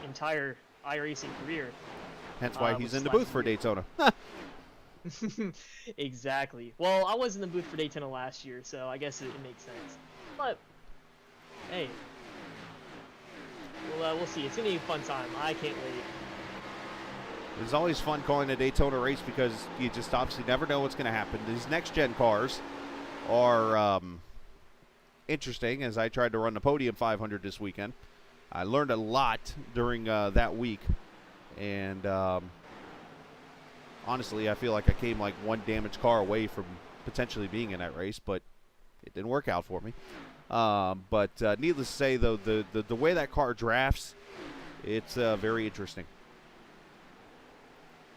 entire iRacing career. Hence why he's in the booth for Daytona. Exactly. Well, I was in the booth for Daytona last year, so I guess it makes sense. But hey, we'll see. It's gonna be a fun time. I can't wait. It's always fun calling a Daytona race because you just obviously never know what's going to happen. These next-gen cars are interesting, as I tried to run the Podium 500 this weekend. I learned a lot during that week, and honestly, I feel like I came like one damaged car away from potentially being in that race, but it didn't work out for me. But needless to say, though, the way that car drafts, it's very interesting.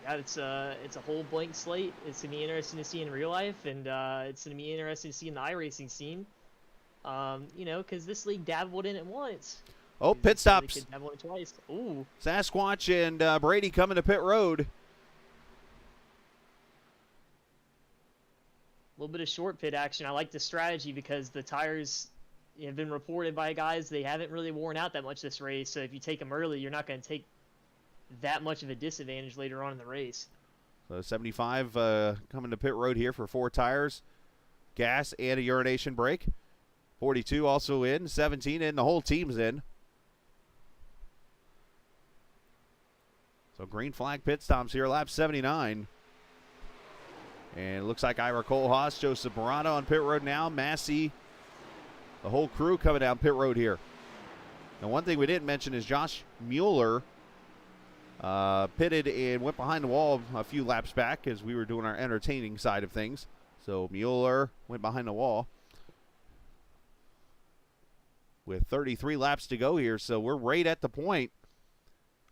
Yeah, it's a whole blank slate. It's gonna be interesting to see in real life, and it's gonna be interesting to see in the iRacing scene. Because this league dabbled in it once. Oh, pit stops. They could dabble in it twice. Ooh. Sasquatch and Brady coming to pit road. A little bit of short pit action. I like the strategy because the tires have been reported by guys they haven't really worn out that much this race. So if you take them early, you're not going to take that much of a disadvantage later on in the race. So 75 coming to pit road here for 4 tires, gas, and a urination break. 42 also in, 17 in, the whole team's in. So green flag pit stops here, lap 79. And it looks like Ira Kohlhaas, Joseph Morano on pit road now, Massey, the whole crew coming down pit road here. And one thing we didn't mention is Josh Mueller pitted and went behind the wall a few laps back as we were doing our entertaining side of things. So Mueller went behind the wall with 33 laps to go here. So we're right at the point.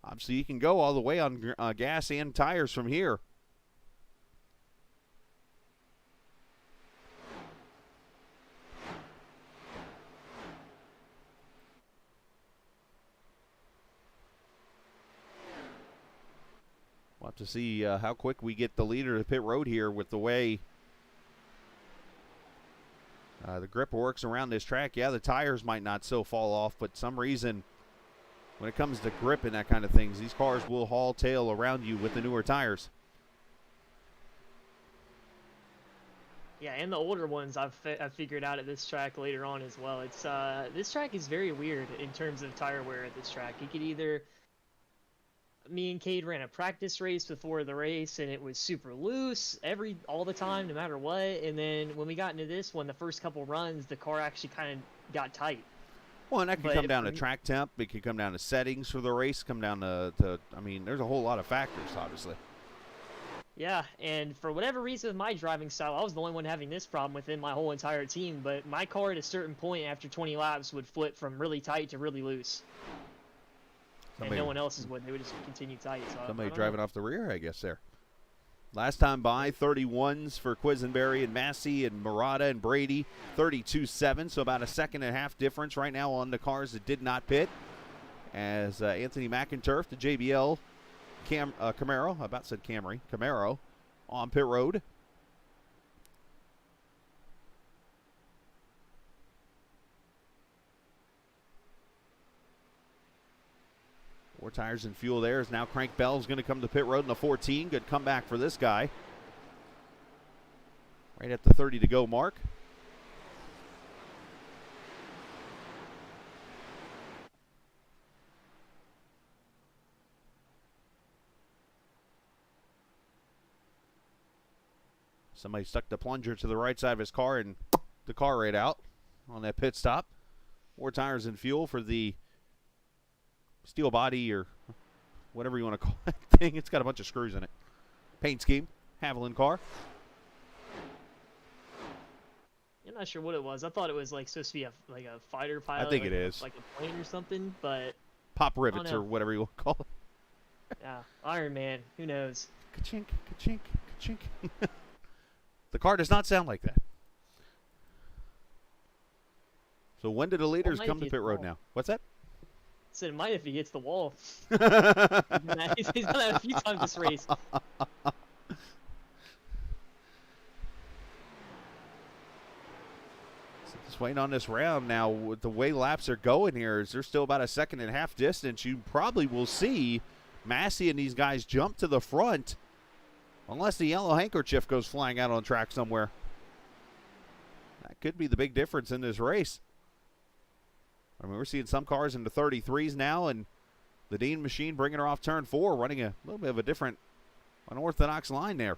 Obviously, you can go all the way on gas and tires from here. We'll have to see how quick we get the leader to pit road here with the way the grip works around this track. Yeah, the tires might not so fall off, but some reason when it comes to grip and that kind of things, these cars will haul tail around you with the newer tires. Yeah, and the older ones I've figured out at this track later on as well. It's this track is very weird in terms of tire wear at this track. You could either... Me and Cade ran a practice race before the race, and it was super loose all the time, no matter what. And then when we got into this one, the first couple runs, the car actually kind of got tight. Well, and that could come down to track temp. It could come down to settings for the race. Come down to I mean, there's a whole lot of factors, obviously. Yeah, and for whatever reason with my driving style, I was the only one having this problem within my whole entire team. But my car at a certain point after 20 laps would flip from really tight to really loose. And no one else's would. They would just continue tight. So somebody driving off the rear, I guess, there. Last time by, 31s for Quisenberry and Massey and Murata and Brady, 32.7, so about a second and a half difference right now on the cars that did not pit. As Anthony McInturf, the JBL Camaro, I about said Camry, Camaro, on pit road. Four tires and fuel there as now Crank Bell's going to come to pit road in the 14. Good comeback for this guy. Right at the 30 to go mark. Somebody stuck the plunger to the right side of his car and the car right out on that pit stop. Four tires and fuel for the steel body or whatever you want to call that thing. It's got a bunch of screws in it. Paint scheme, Haviland car. I'm not sure what it was. I thought it was like supposed to be a fighter pilot. I think like it is. like a plane or something, but Pop rivets or whatever you want to call it. yeah, Iron Man. Who knows? Ka-chink, ka-chink, ka-chink. The car does not sound like that. So when do the leaders come to pit road now? What's that? Said it might if he hits the wall. He's done that a few times this race. Just waiting on this round now. With the way laps are going here, is there still about a second and a half distance? You probably will see Massey and these guys jump to the front, unless the yellow handkerchief goes flying out on track somewhere. That could be the big difference in this race. I mean, we're seeing some cars in the 33s now, and the Dean machine bringing her off turn 4, running a little bit of a different, unorthodox line there.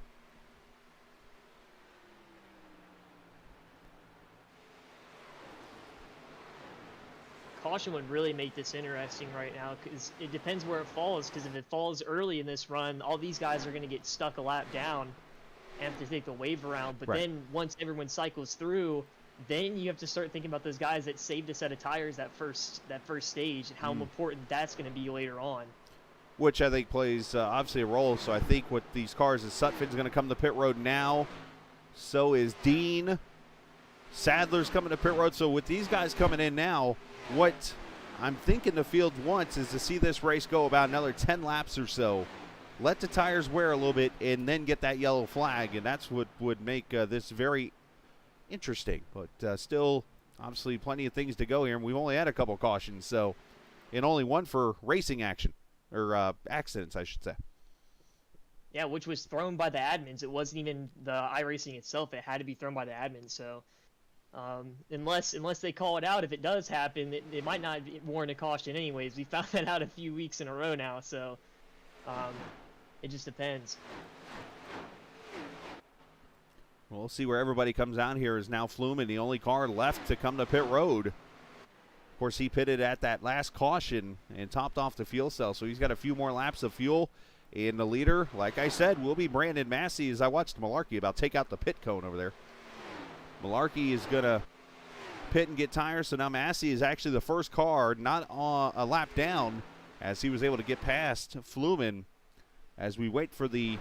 Caution would really make this interesting right now because it depends where it falls. Because if it falls early in this run, all these guys are going to get stuck a lap down and have to take the wave around. But then once everyone cycles through, then you have to start thinking about those guys that saved a set of tires that first stage and how important that's going to be later on. Which I think plays obviously a role. So I think with these cars, is Sutphin's going to come to pit road now. So is Dean. Sadler's coming to pit road. So with these guys coming in now, what I'm thinking the field wants is to see this race go about another 10 laps or so. Let the tires wear a little bit and then get that yellow flag. And that's what would make this very interesting. But still, obviously, plenty of things to go here. And we've only had a couple cautions. So, and only one for racing action. Or accidents, I should say. Yeah, which was thrown by the admins. It wasn't even the iRacing itself. It had to be thrown by the admins. So unless they call it out, if it does happen, it might not warrant a caution anyways. We found that out a few weeks in a row now. So it just depends. We'll see where everybody comes out here. Is now Flumen, the only car left to come to pit road. Of course, he pitted at that last caution and topped off the fuel cell, so he's got a few more laps of fuel. And the leader, like I said, will be Brandon Massey. As I watched Malarkey about take out the pit cone over there. Malarkey is going to pit and get tires, so now Massey is actually the first car not on a lap down as he was able to get past Flumen as we wait for the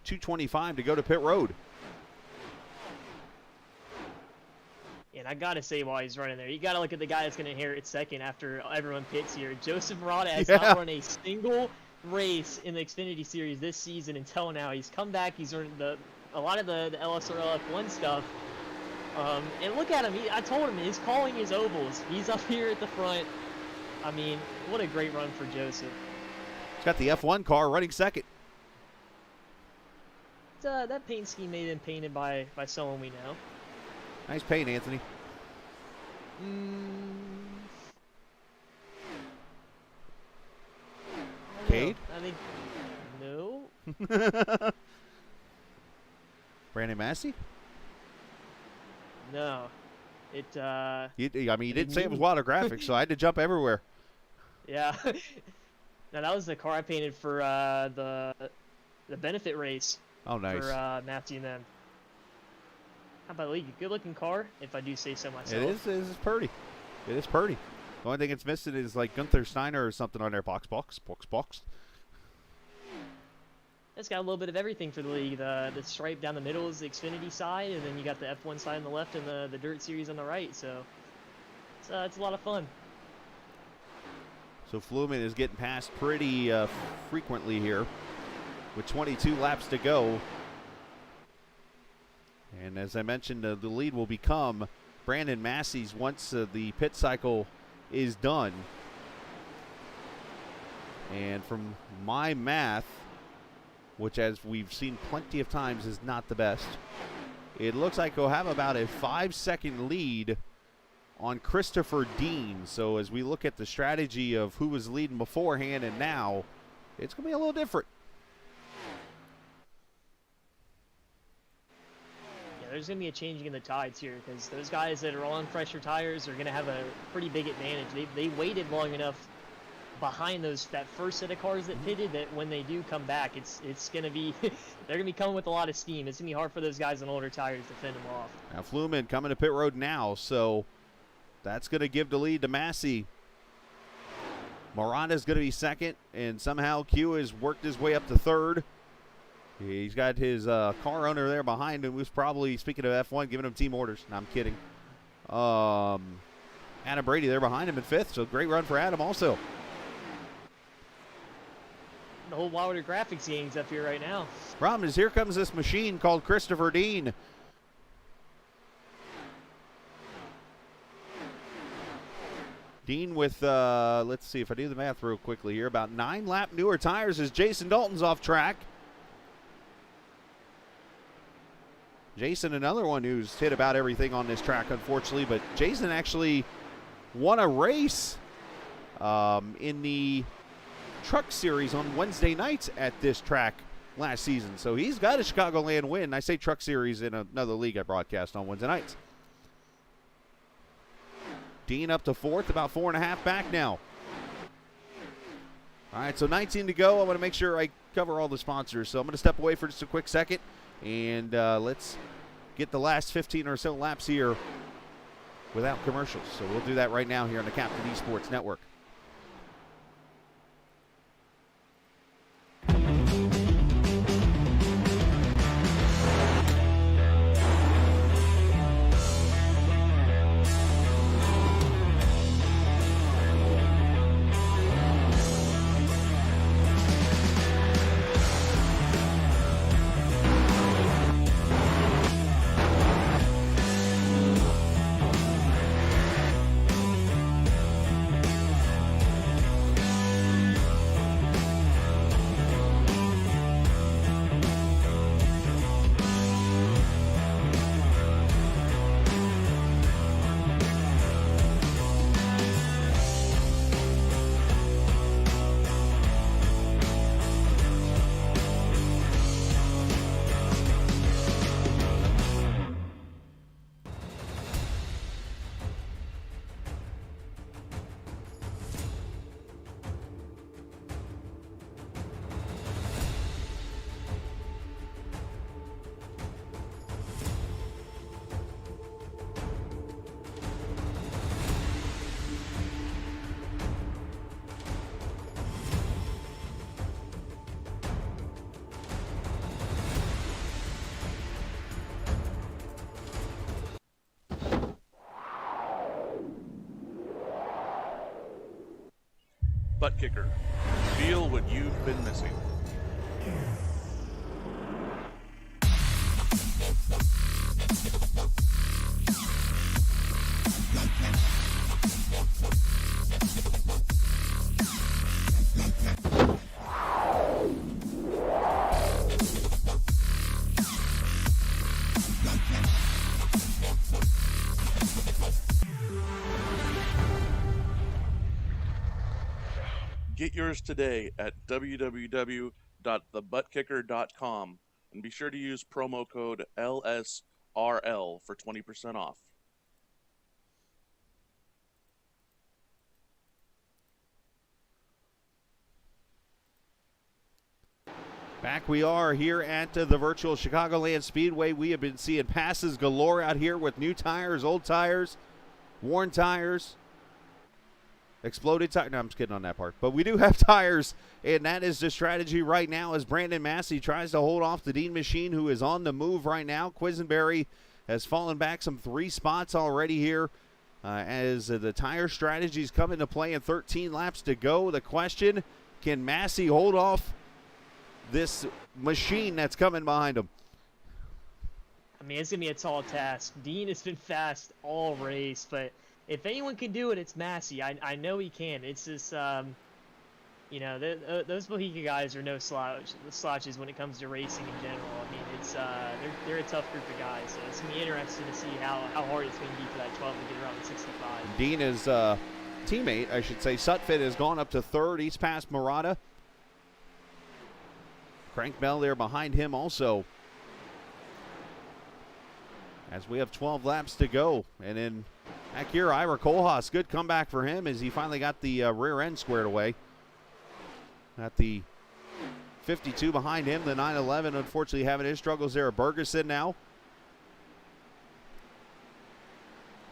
225 to go to pit road. And I got to say, while he's running there, you got to look at the guy that's going to inherit second after everyone pits here. Joseph Murata has not run a single race in the Xfinity Series this season until now. He's come back. He's earned a lot of the LSRL F1 stuff. And look at him. I told him his calling is ovals. He's up here at the front. I mean, what a great run for Joseph. He's got the F1 car running second. That paint scheme may have been painted by someone we know. Nice paint, Anthony. Cade? I think no. Brandon Massey? No. It. I mean, you didn't say it was Wilder Graphics, so I had to jump everywhere. Yeah. No, that was the car I painted for the benefit race. Oh, nice. For Matthew and them. How about League? Good looking car, if I do say so myself. It is pretty. It is pretty. The only thing it's missing is like Gunther Steiner or something on there. Box. It's got a little bit of everything for the league. The stripe down the middle is the Xfinity side, and then you got the F1 side on the left and the Dirt Series on the right. So it's a lot of fun. So Fluman is getting passed pretty frequently here with 22 laps to go. And as I mentioned, the lead will become Brandon Massey's once the pit cycle is done. And from my math, which as we've seen plenty of times is not the best, it looks like we'll have about a 5-second lead on Christopher Dean. So as we look at the strategy of who was leading beforehand and now, it's going to be a little different. Yeah, there's going to be a changing in the tides here because those guys that are on fresher tires are going to have a pretty big advantage. They waited long enough behind that first set of cars that pitted that when they do come back, it's going to be they're going to be coming with a lot of steam. It's going to be hard for those guys on older tires to fend them off. Now Fluman coming to pit road now, so that's going to give the lead to Massey. Morata's going to be second, and somehow Q has worked his way up to third. He's got his car owner there behind him, who's probably, speaking of F1, giving him team orders. No, I'm kidding. Adam Brady there behind him in fifth, so great run for Adam also. The whole Wilder Graphics gang's up here right now. Problem is, here comes this machine called Christopher Dean. Dean with, let's see if I do the math real quickly here, about 9-lap newer tires as Jason Dalton's off track. Jason, another one who's hit about everything on this track, unfortunately, but Jason actually won a race in the Truck Series on Wednesday nights at this track last season. So he's got a Chicagoland win. I say Truck Series in another league I broadcast on Wednesday nights. Dean up to fourth, about 4.5 back now. All right, so 19 to go. I want to make sure I cover all the sponsors. So I'm going to step away for just a quick second, and let's get the last 15 or so laps here without commercials. So we'll do that right now here on the Captain Esports Network. Butt Kicker. Feel what you've been missing. Get yours today at www.thebuttkicker.com and be sure to use promo code LSRL for 20% off. Back we are here at the virtual Chicagoland Speedway. We have been seeing passes galore out here with new tires, old tires, worn tires. Exploded tire. No, I'm just kidding on that part. But we do have tires, and that is the strategy right now as Brandon Massey tries to hold off the Dean machine, who is on the move right now. Quisenberry has fallen back some 3 spots already here as the tire strategies come into play and 13 laps to go. The question, can Massey hold off this machine that's coming behind him? I mean, it's going to be a tall task. Dean has been fast all race, but if anyone can do it, it's Massey. I know he can. It's just, you know, those Mohican guys are no slouches when it comes to racing in general. I mean, it's they're a tough group of guys, so it's going to be interesting to see how hard it's going to be for that 12 to get around the 65. Dean is teammate, I should say, Sutphin has gone up to 3rd. He's past Murata. Crank Bell there behind him also. As we have 12 laps to go. And then back here, Ira Kohlhaas, good comeback for him as he finally got the rear end squared away. Got the 52 behind him, the 911 unfortunately having his struggles there. Bergeson now.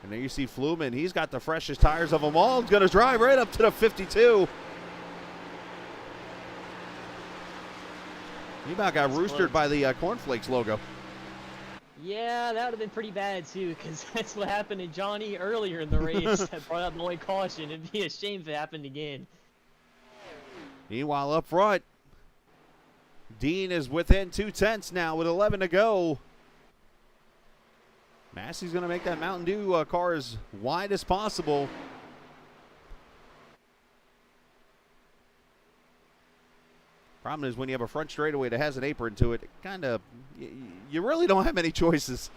And there you see Fluman. He's got the freshest tires of them all. He's going to drive right up to the 52. He about got roostered by the Cornflakes logo. Yeah, that would have been pretty bad, too, because that's what happened to Johnny earlier in the race that brought up the only caution. It'd be a shame if it happened again. Meanwhile, up front, Dean is within 2/10 now with 11 to go. Massey's going to make that Mountain Dew car as wide as possible. Problem is when you have a front straightaway that has an apron to it, kind of, you really don't have many choices.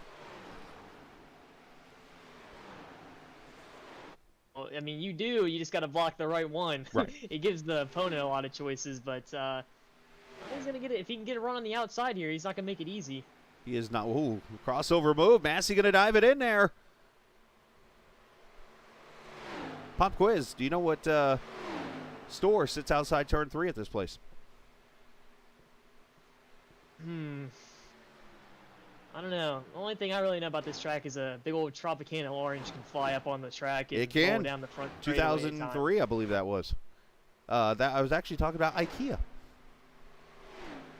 Well, I mean, you do. You just got to block the right one. Right. It gives the opponent a lot of choices, but he's gonna get it. If he can get a run on the outside here, he's not gonna make it easy. He is not. Ooh, crossover move. Massey going to dive it in there. Pop quiz. Do you know what store sits outside turn 3 at this place? I don't know. The only thing I really know about this track is a big old Tropicana orange can fly up on the track and It can. roll down the front. 2003, I believe that was. That I was actually talking about IKEA.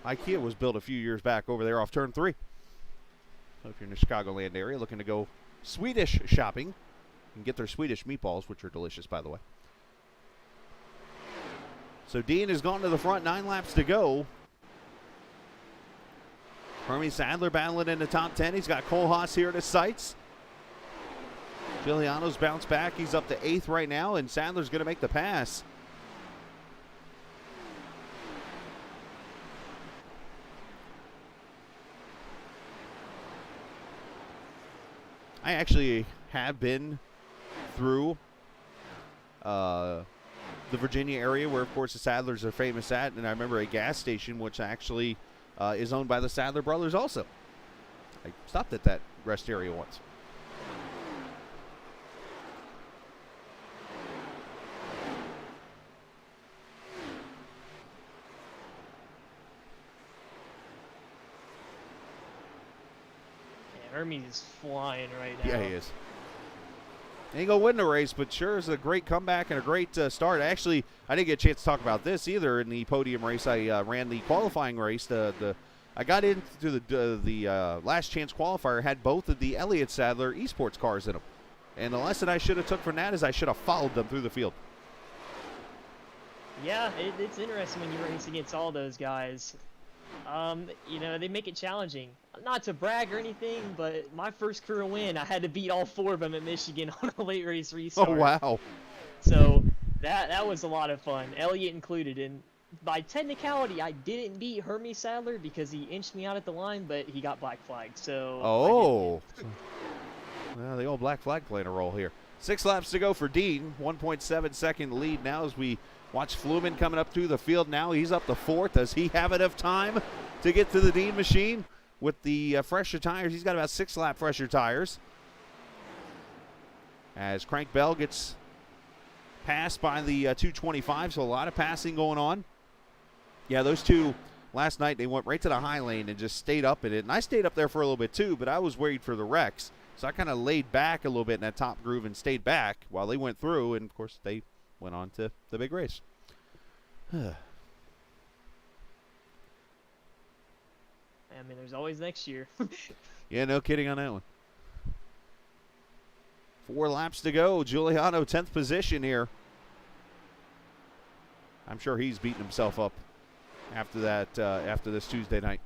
IKEA was built a few years back over there off turn 3. So if you're in the Chicagoland area looking to go Swedish shopping, you can get their Swedish meatballs, which are delicious, by the way. So Dean has gone to the front, 9 laps to go. Hermie Sadler battling in the top 10. He's got Kohlhaas here at his sights. Giuliano's bounced back. He's up to 8th right now, and Sadler's going to make the pass. I actually have been through the Virginia area where, of course, the Sadlers are famous at, and I remember a gas station which actually is owned by the Sadler brothers also. I stopped at that rest area once. Hermes is flying right now. Yeah, he is. Ain't gonna win the race, but sure is a great comeback and a great start. Actually, I didn't get a chance to talk about this either in the podium race. I ran the qualifying race. I got into the last chance qualifier, had both of the Elliott Sadler esports cars in them. And the lesson I should have took from that is I should have followed them through the field. Yeah, it's interesting when you race against all those guys. You know, they make it challenging. Not to brag or anything, but my first career win, I had to beat all 4 of them at Michigan on a late race restart. Oh, wow. So that was a lot of fun, Elliott included. And by technicality, I didn't beat Hermie Sadler because he inched me out at the line, but he got black flagged. So oh. Well, the old black flag playing a role here. 6 laps to go for Dean. 1.7 second lead now as we watch Fluman coming up through the field now. He's up to 4th. Does he have enough time to get to the Dean machine with the fresher tires? He's got about 6 lap fresher tires. As Crank Bell gets passed by the 225, so a lot of passing going on. Yeah, those two last night, they went right to the high lane and just stayed up in it. And I stayed up there for a little bit too, but I was worried for the wrecks. So I kind of laid back a little bit in that top groove and stayed back while they went through. And, of course, they went on to the big race. I mean, there's always next year. Yeah, no kidding on that one. 4 laps to go. Giuliano, 10th position here. I'm sure he's beating himself up after that, after this Tuesday night.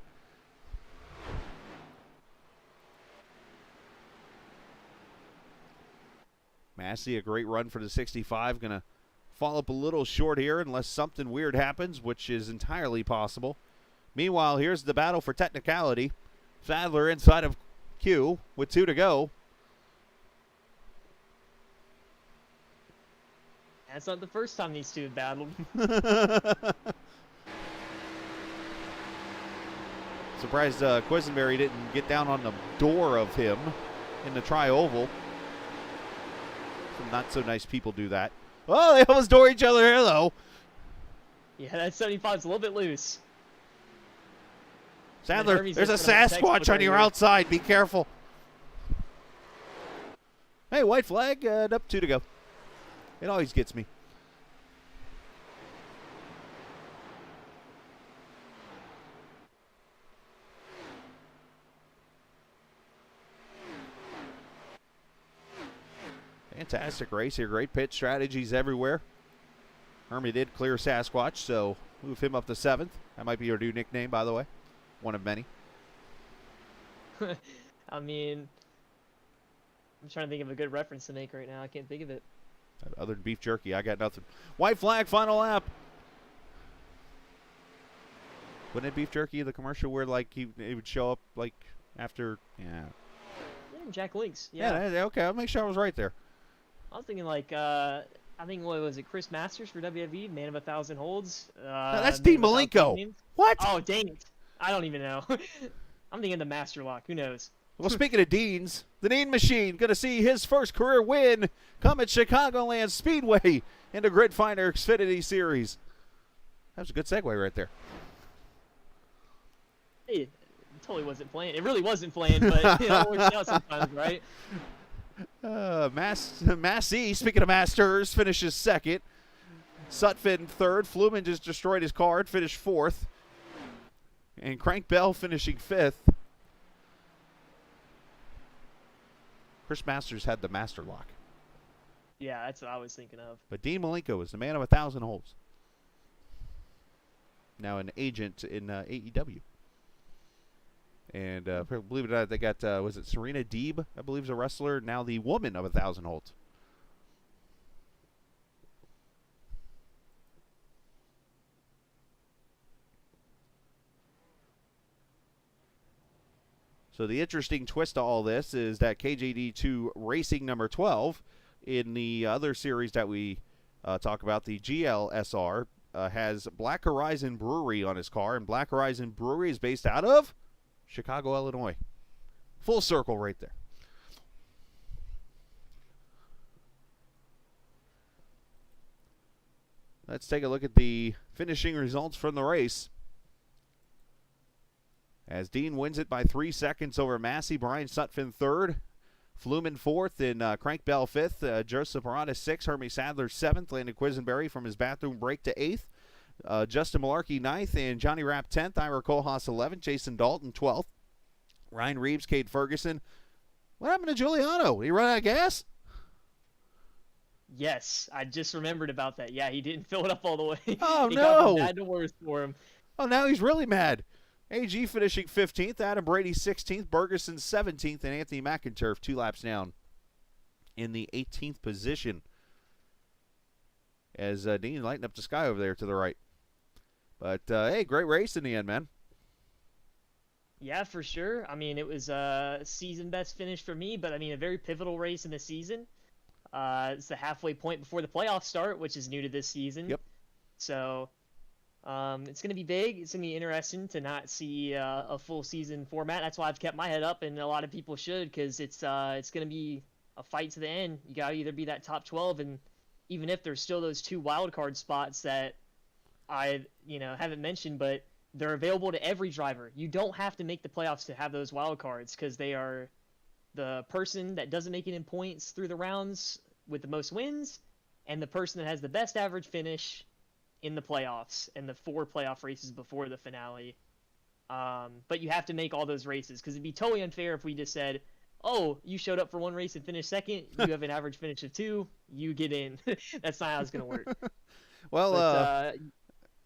Massey, a great run for the 65. Going to fall up a little short here unless something weird happens, which is entirely possible. Meanwhile, here's the battle for technicality. Sadler inside of Q with 2 to go. That's not the first time these two have battled. Surprised Quisenberry didn't get down on the door of him in the tri-oval. Some not so nice people do that. Oh, they almost door each other here, though. Yeah, that 75's a little bit loose. Sadler, there's a Sasquatch on your outside. Be careful. Hey, white flag, up 2 to go. It always gets me. Fantastic race here. Great pit strategies everywhere. Hermie did clear Sasquatch, so move him up to 7th. That might be your new nickname, by the way. One of many. I mean, I'm trying to think of a good reference to make right now. I can't think of it. Other than beef jerky, I got nothing. White flag, final lap. Wasn't it beef jerky, the commercial where like he would show up like after? Yeah, Jack Links. Yeah. Yeah, okay, I'll make sure I was right there. I was thinking like I think what was it, Chris Masters for WWE, Man of 1,000 Holds. No, that's Dean Malenko. What? Oh dang it! I don't even know. I'm thinking the Master Lock. Who knows? Well, speaking of Deans, the Dean Machine going to see his first career win come at Chicagoland Speedway in the Grid Finder Xfinity Series. That was a good segue right there. Hey, it totally wasn't planned. It really wasn't planned, but it works out sometimes, right? Massey, speaking of Masters, finishes 2nd. Sutphin 3rd. Fluman just destroyed his car and finished 4th. And Crank Bell finishing 5th. Chris Masters had the Master Lock. Yeah, that's what I was thinking of. But Dean Malenko is the Man of 1,000 Holds. Now an agent in AEW. And believe it or not, they got, was it Serena Deeb, I believe is a wrestler, now the Woman of 1,000 Holds. So the interesting twist to all this is that KJD2 Racing number 12 in the other series that we talk about, the GLSR, has Black Horizon Brewery on his car, and Black Horizon Brewery is based out of Chicago, Illinois. Full circle right there. Let's take a look at the finishing results from the race. As Dean wins it by 3 seconds over Massey, Brian Sutphin 3rd, Fluman 4th, and Crank Bell 5th, Joseph Arata 6th, Hermie Sadler 7th, Landon Quisenberry from his bathroom break to 8th, Justin Malarkey 9th, and Johnny Rapp 10th, Ira Kohlhaas 11th, Jason Dalton 12th, Ryan Reeves, Cade Ferguson. What happened to Giuliano? Did he run out of gas? Yes, I just remembered about that. Yeah, he didn't fill it up all the way. Oh, He no. got from bad to worse for him. Oh, now he's really mad. AG finishing 15th, Adam Brady 16th, Bergeson 17th, and Anthony McInturf 2 laps down in the 18th position. As Dean lighting up the sky over there to the right. But, hey, great race in the end, man. Yeah, for sure. I mean, it was a season best finish for me, but I mean, a very pivotal race in the season. It's the halfway point before the playoffs start, which is new to this season. Yep. So it's going to be big. It's going to be interesting to not see a full season format. That's why I've kept my head up, and a lot of people should, because it's going to be a fight to the end. You got to either be that top 12, and even if there's still those 2 wild card spots that I haven't mentioned, but they're available to every driver. You don't have to make the playoffs to have those wild cards, because they are the person that doesn't make it in points through the rounds with the most wins, and the person that has the best average finish in the playoffs and the 4 playoff races before the finale. But you have to make all those races, because it'd be totally unfair if we just said, oh, you showed up for 1 race and finished second, you have an average finish of 2, you get in. That's not how it's going to work. Well, But,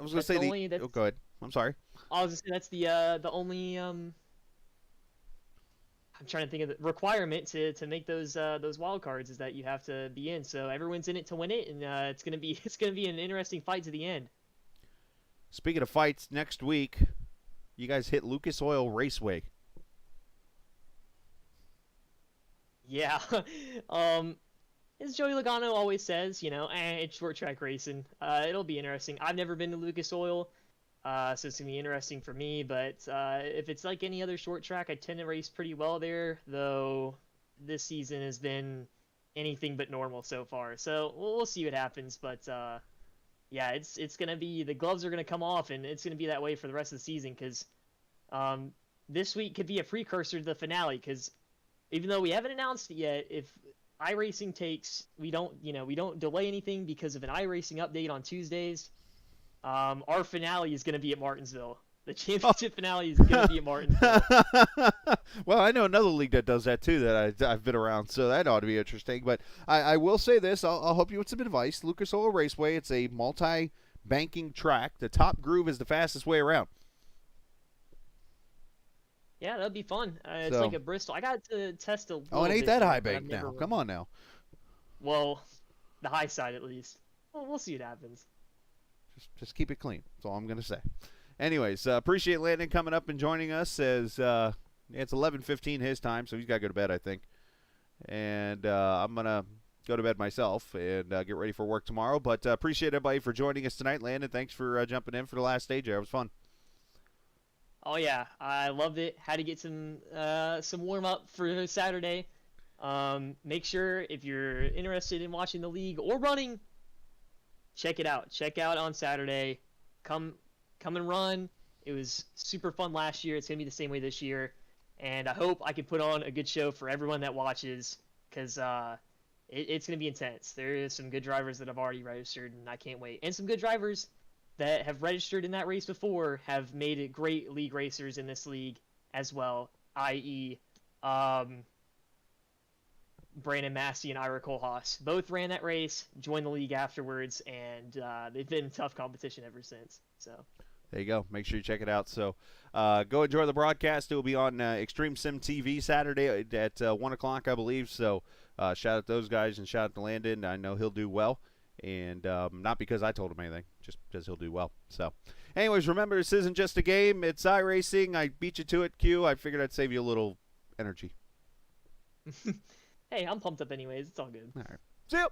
I was going to say oh, go ahead. I'm sorry. I was going to say that's the only I'm trying to think of the requirement to make those wild cards, is that you have to be in. So everyone's in it to win it, and it's gonna be an interesting fight to the end. Speaking of fights, next week you guys hit Lucas Oil Raceway. Yeah. As Joey Logano always says, it's short track racing. It'll be interesting. I've never been to Lucas Oil. So it's going to be interesting for me, but if it's like any other short track, I tend to race pretty well there, though this season has been anything but normal so far. So we'll see what happens, but yeah, it's going to be, the gloves are going to come off, and it's going to be that way for the rest of the season, because this week could be a precursor to the finale, because even though we haven't announced it yet, if iRacing takes, we don't delay anything because of an iRacing update on Tuesdays, our finale is going to be at Martinsville. The championship finale is going to be at Martinsville. Well, I know another league that does that too that I've been around, so that ought to be interesting. But I will say this, I'll help you with some advice. Lucas Oil Raceway, it's a multi-banking track. The top groove is the fastest way around. Yeah, that'd be fun. It's like a Bristol. I got to test a little Oh, it ain't bit that there, high but bank I've now. never Come on now. Well, the high side at least. Well, we'll see what happens. Just keep it clean. That's all I'm going to say. Anyways, appreciate Landon coming up and joining us. As it's 11:15 his time, so he's got to go to bed, I think. And I'm going to go to bed myself and get ready for work tomorrow. But appreciate everybody for joining us tonight. Landon, thanks for jumping in for the last stage there. It was fun. Oh yeah, I loved it. Had to get some warm up for Saturday. Make sure if you're interested in watching the league or running, check it out. Check out on Saturday. Come and run. It was super fun last year. It's gonna be the same way this year, and I hope I can put on a good show for everyone that watches, because it's gonna be intense. There is some good drivers that have already registered, and I can't wait. And some good drivers that have registered in that race before have made it great league racers in this league as well, i.e. Brandon Massey and Ira Kohlhaas. Both ran that race, joined the league afterwards, and they've been in tough competition ever since. So there you go. Make sure you check it out. So go enjoy the broadcast. It will be on Extreme Sim TV Saturday at 1 o'clock, I believe. So shout out those guys and shout out to Landon. I know he'll do well. And not because I told him anything, just because he'll do well. So anyways, remember, this isn't just a game. It's iRacing. I beat you to it, Q. I figured I'd save you a little energy. Hey, I'm pumped up anyways. It's all good. All right. See you.